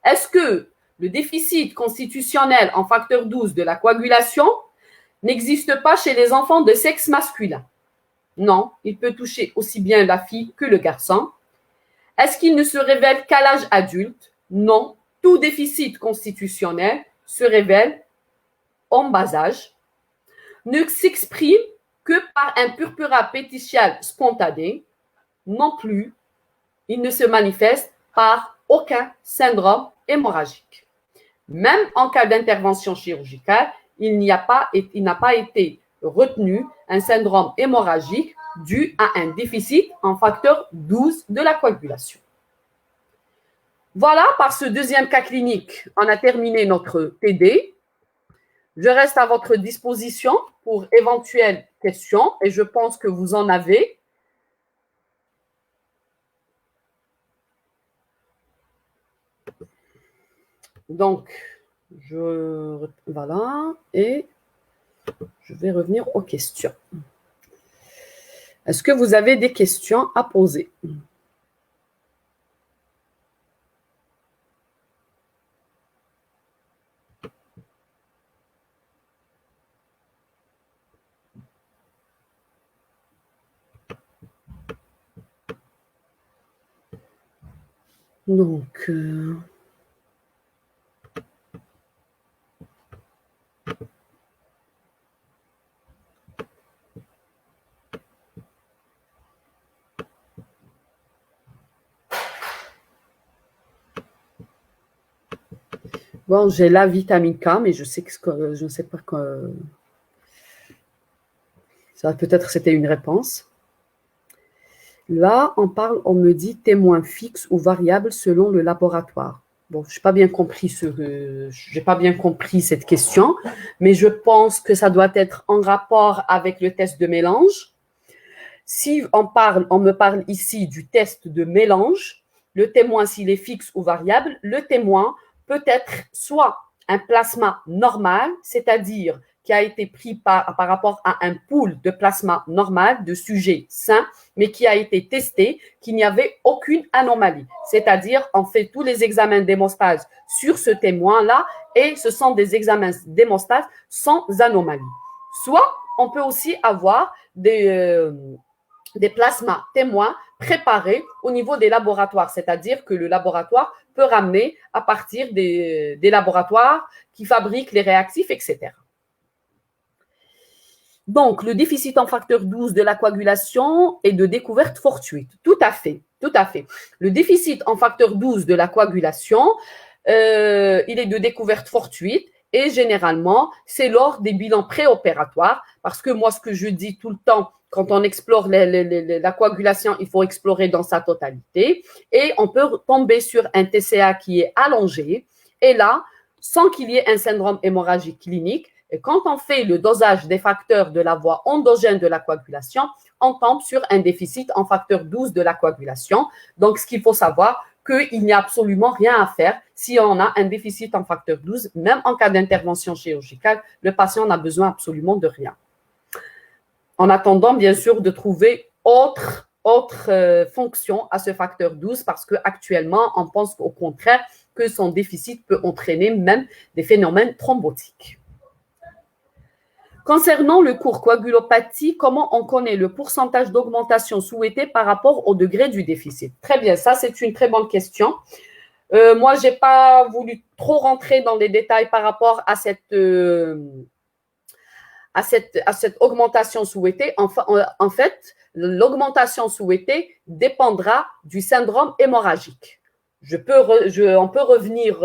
Est-ce que le déficit constitutionnel en facteur 12 de la coagulation n'existe pas chez les enfants de sexe masculin? Non, il peut toucher aussi bien la fille que le garçon. Est-ce qu'il ne se révèle qu'à l'âge adulte? Non, tout déficit constitutionnel se révèle en bas âge, ne s'exprime que par un purpura péticial spontané. Non plus, il ne se manifeste par aucun syndrome hémorragique. Même en cas d'intervention chirurgicale, il n'a pas été retenu un syndrome hémorragique dû à un déficit en facteur 12 de la coagulation. Voilà, par ce deuxième cas clinique, on a terminé notre TD. Je reste à votre disposition pour éventuelles questions et je pense que vous en avez. Donc, voilà, et je vais revenir aux questions. Est-ce que vous avez des questions à poser? Donc, bon, j'ai la vitamine K, mais je sais que je ne sais pas que ça peut-être c'était une réponse. Là, on me dit témoin fixe ou variable selon le laboratoire. Bon, je n'ai pas bien compris cette question, mais je pense que ça doit être en rapport avec le test de mélange. Si on me parle ici du test de mélange, le témoin, s'il est fixe ou variable, le témoin peut être soit un plasma normal, c'est-à-dire qui a été pris par rapport à un pool de plasma normal de sujets sains, mais qui a été testé, qu'il n'y avait aucune anomalie. C'est-à-dire, on fait tous les examens d'hémostase sur ce témoin-là et ce sont des examens d'hémostase sans anomalie. Soit, on peut aussi avoir des plasmas témoins préparés au niveau des laboratoires, c'est-à-dire que le laboratoire peut ramener à partir des laboratoires qui fabriquent les réactifs, etc. Donc, le déficit en facteur 12 de la coagulation est de découverte fortuite. Tout à fait, tout à fait. Le déficit en facteur 12 de la coagulation, il est de découverte fortuite et généralement, c'est lors des bilans préopératoires parce que moi, ce que je dis tout le temps, quand on explore la coagulation, il faut explorer dans sa totalité et on peut tomber sur un TCA qui est allongé et là, sans qu'il y ait un syndrome hémorragique clinique, Et quand on fait le dosage des facteurs de la voie endogène de la coagulation, on tombe sur un déficit en facteur 12 de la coagulation. Donc, ce qu'il faut savoir, qu'il n'y a absolument rien à faire si on a un déficit en facteur 12, même en cas d'intervention chirurgicale, le patient n'a besoin absolument de rien. En attendant, bien sûr, de trouver autre fonction à ce facteur 12 parce qu'actuellement, on pense au contraire que son déficit peut entraîner même des phénomènes thrombotiques. Concernant le cours coagulopathie, comment on connaît le pourcentage d'augmentation souhaité par rapport au degré du déficit? Très bien, ça c'est une très bonne question. Moi, je n'ai pas voulu trop rentrer dans les détails par rapport à cette augmentation souhaitée. En fait, l'augmentation souhaitée dépendra du syndrome hémorragique. On peut revenir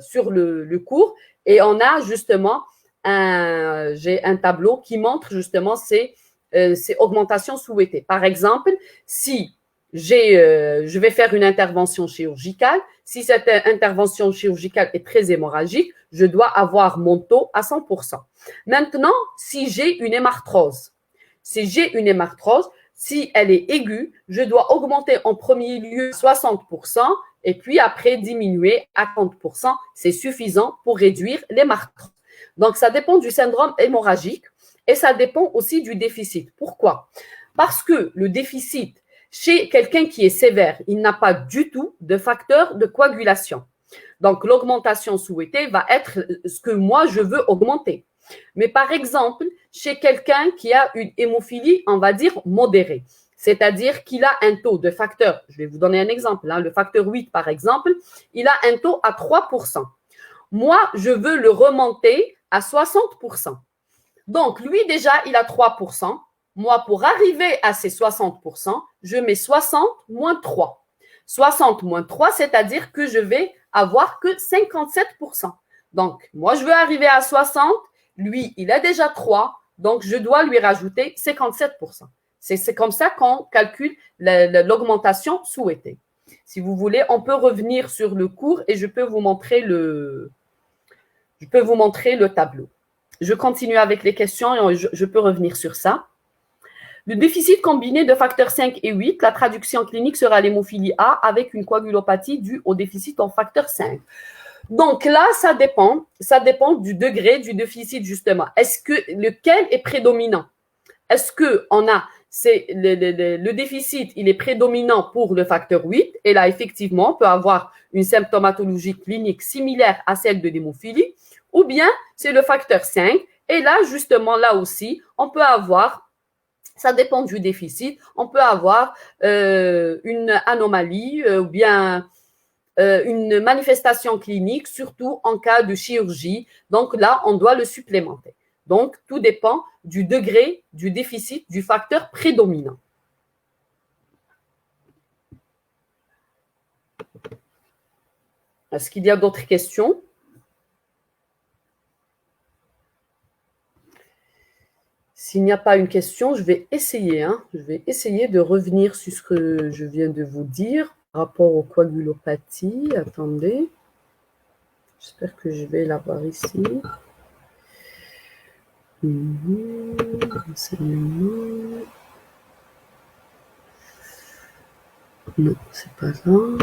sur le cours et on a justement j'ai un tableau qui montre justement ces augmentations souhaitées. Par exemple, si je vais faire une intervention chirurgicale, si cette intervention chirurgicale est très hémorragique, je dois avoir mon taux à 100%. Maintenant, si j'ai une hémarthrose, si elle est aiguë, je dois augmenter en premier lieu 60% et puis après diminuer à 30%. C'est suffisant pour réduire l'hémarthrose. Donc, ça dépend du syndrome hémorragique et ça dépend aussi du déficit. Pourquoi? Parce que le déficit, chez quelqu'un qui est sévère, il n'a pas du tout de facteur de coagulation. Donc, l'augmentation souhaitée va être ce que moi, je veux augmenter. Mais par exemple, chez quelqu'un qui a une hémophilie, on va dire modérée, c'est-à-dire qu'il a un taux de facteur, je vais vous donner un exemple, le facteur 8 par exemple, il a un taux à 3%. Moi, je veux le remonter à 60%. Donc, lui, déjà, il a 3%. Moi, pour arriver à ces 60%, je mets 60 moins 3. 60 moins 3, c'est-à-dire que je vais avoir que 57%. Donc, moi, je veux arriver à 60. Lui, il a déjà 3. Donc, je dois lui rajouter 57%. C'est comme ça qu'on calcule l'augmentation souhaitée. Si vous voulez, on peut revenir sur le cours et je peux vous montrer le tableau. Je continue avec les questions et je peux revenir sur ça. Le déficit combiné de facteurs 5 et 8, la traduction clinique sera l'hémophilie A avec une coagulopathie due au déficit en facteur 5. Donc là, ça dépend du degré du déficit justement. Est-ce que lequel est prédominant? Est-ce que le déficit, il est prédominant pour le facteur 8 et là, effectivement, on peut avoir une symptomatologie clinique similaire à celle de l'hémophilie ou bien c'est le facteur 5 et là, justement, là aussi, on peut avoir, ça dépend du déficit, on peut avoir une anomalie ou bien une manifestation clinique, surtout en cas de chirurgie. Donc là, on doit le supplémenter. Donc, tout dépend du degré du déficit du facteur prédominant. Est-ce qu'il y a d'autres questions? S'il n'y a pas une question, je vais essayer de revenir sur ce que je viens de vous dire par rapport aux coagulopathies. Attendez. J'espère que je vais l'avoir ici. Renseignement. Non, c'est pas là.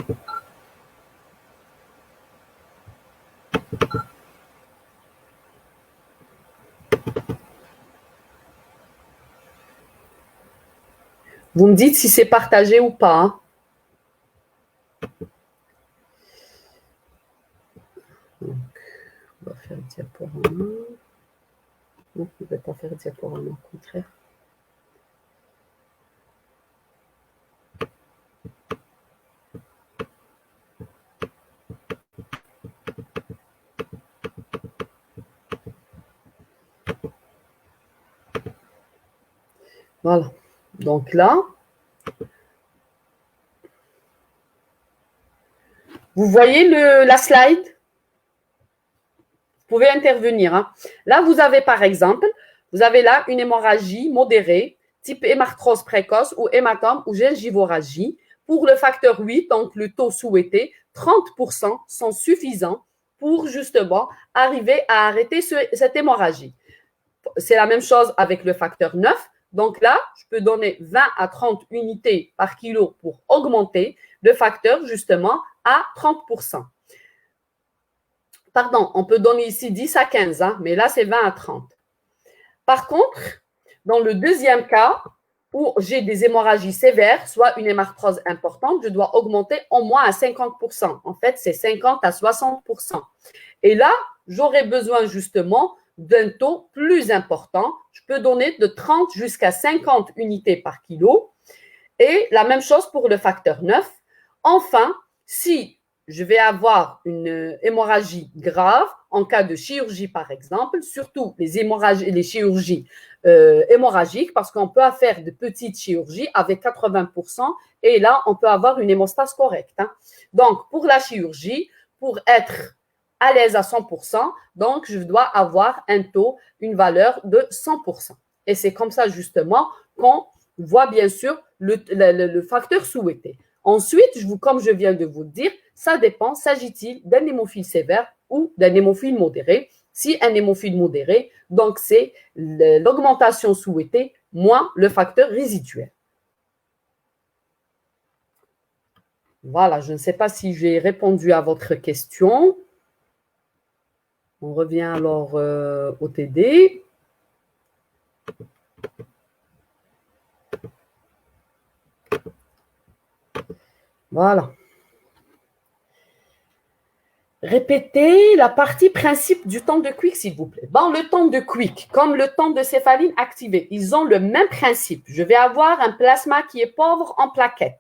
Vous me dites si c'est partagé ou pas. Hein. Donc, on va faire diaporama. Non, je ne vais pas faire diaporama, au contraire. Voilà. Donc là, vous voyez la slide? Vous pouvez intervenir. Hein. Là, vous avez par exemple, vous avez là une hémorragie modérée, type hémarthrose précoce ou hématome ou gingivorragie. Pour le facteur 8, donc le taux souhaité, 30% sont suffisants pour justement arriver à arrêter cette hémorragie. C'est la même chose avec le facteur 9. Donc là, je peux donner 20 à 30 unités par kilo pour augmenter le facteur justement à 30%. Pardon, on peut donner ici 10 à 15, hein, mais là, c'est 20 à 30. Par contre, dans le deuxième cas, où j'ai des hémorragies sévères, soit une hémarthrose importante, je dois augmenter au moins à 50%. En fait, c'est 50 à 60%. Et là, j'aurais besoin justement d'un taux plus important. Je peux donner de 30 jusqu'à 50 unités par kilo. Et la même chose pour le facteur 9. Enfin, si je vais avoir une hémorragie grave, en cas de chirurgie par exemple, surtout les hémorragies, les chirurgies hémorragiques, parce qu'on peut faire de petites chirurgies avec 80%, et là, on peut avoir une hémostase correcte. Hein. Donc, pour la chirurgie, pour être à l'aise à 100%, donc je dois avoir un taux, une valeur de 100%. Et c'est comme ça justement qu'on voit bien sûr le facteur souhaité. Ensuite, comme je viens de vous le dire, ça dépend, s'agit-il d'un hémophile sévère ou d'un hémophile modéré. Si un hémophile modéré, donc c'est l'augmentation souhaitée moins le facteur résiduel. Voilà, je ne sais pas si j'ai répondu à votre question. On revient alors au TD. Voilà. Répétez la partie principe du temps de Quick, s'il vous plaît. Dans le temps de Quick, comme le temps de céphaline activé, ils ont le même principe. Je vais avoir un plasma qui est pauvre en plaquettes.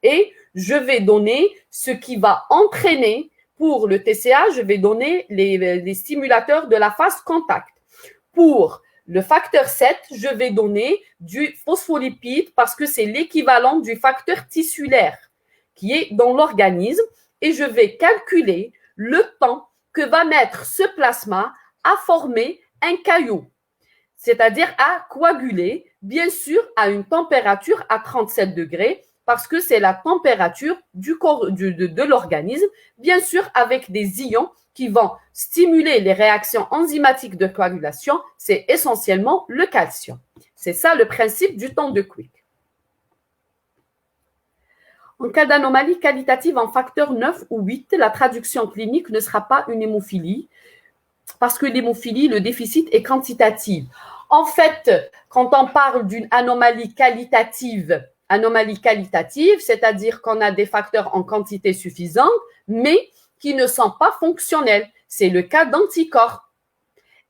Et je vais donner ce qui va entraîner, pour le TCA, je vais donner les stimulateurs de la phase contact. Pour le facteur 7, je vais donner du phospholipide parce que c'est l'équivalent du facteur tissulaire qui est dans l'organisme. Et je vais calculer le temps que va mettre ce plasma à former un caillot, c'est-à-dire à coaguler, bien sûr, à une température à 37 degrés, parce que c'est la température du corps, de l'organisme, bien sûr, avec des ions qui vont stimuler les réactions enzymatiques de coagulation, c'est essentiellement le calcium. C'est ça le principe du temps de Quick. En cas d'anomalie qualitative en facteur 9 ou 8, la traduction clinique ne sera pas une hémophilie, parce que l'hémophilie, le déficit est quantitatif. En fait, quand on parle d'une anomalie qualitative, c'est-à-dire qu'on a des facteurs en quantité suffisante, mais qui ne sont pas fonctionnels. C'est le cas d'anticorps.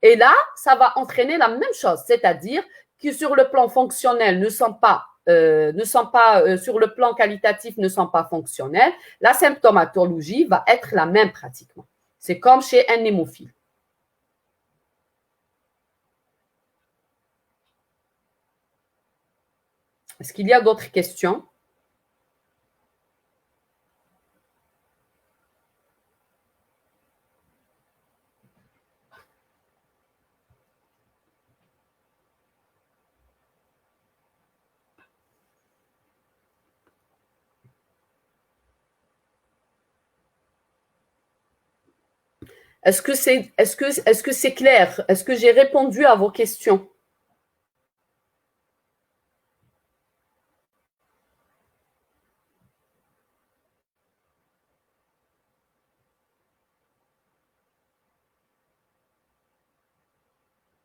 Et là, ça va entraîner la même chose, c'est-à-dire que sur le plan fonctionnel ne sont pas sur le plan qualitatif ne sont pas fonctionnels, la symptomatologie va être la même pratiquement. C'est comme chez un hémophile. Est-ce qu'il y a d'autres questions? Est-ce que c'est clair? Est-ce que j'ai répondu à vos questions?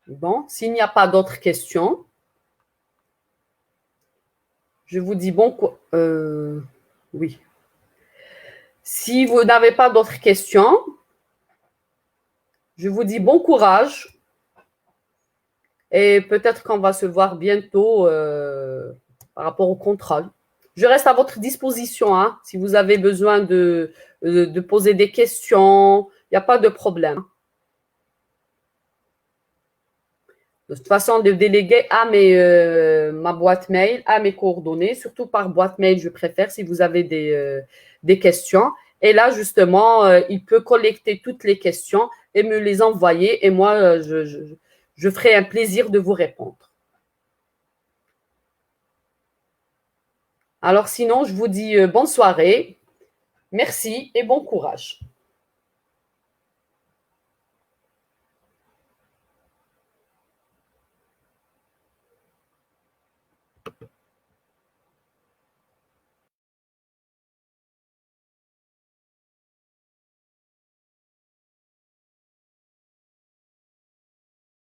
Bon, s'il n'y a pas d'autres questions, je vous dis bon quoi. Oui. Si vous n'avez pas d'autres questions, je vous dis bon courage. Et peut-être qu'on va se voir bientôt par rapport au contrôle. Je reste à votre disposition, hein, si vous avez besoin de poser des questions. Il n'y a pas de problème. De toute façon, de déléguer à ma boîte mail, à mes coordonnées, surtout par boîte mail, je préfère si vous avez des questions. Et là, justement, il peut collecter toutes les questions et me les envoyer. Et moi, je ferai un plaisir de vous répondre. Alors sinon, je vous dis bonne soirée, merci et bon courage.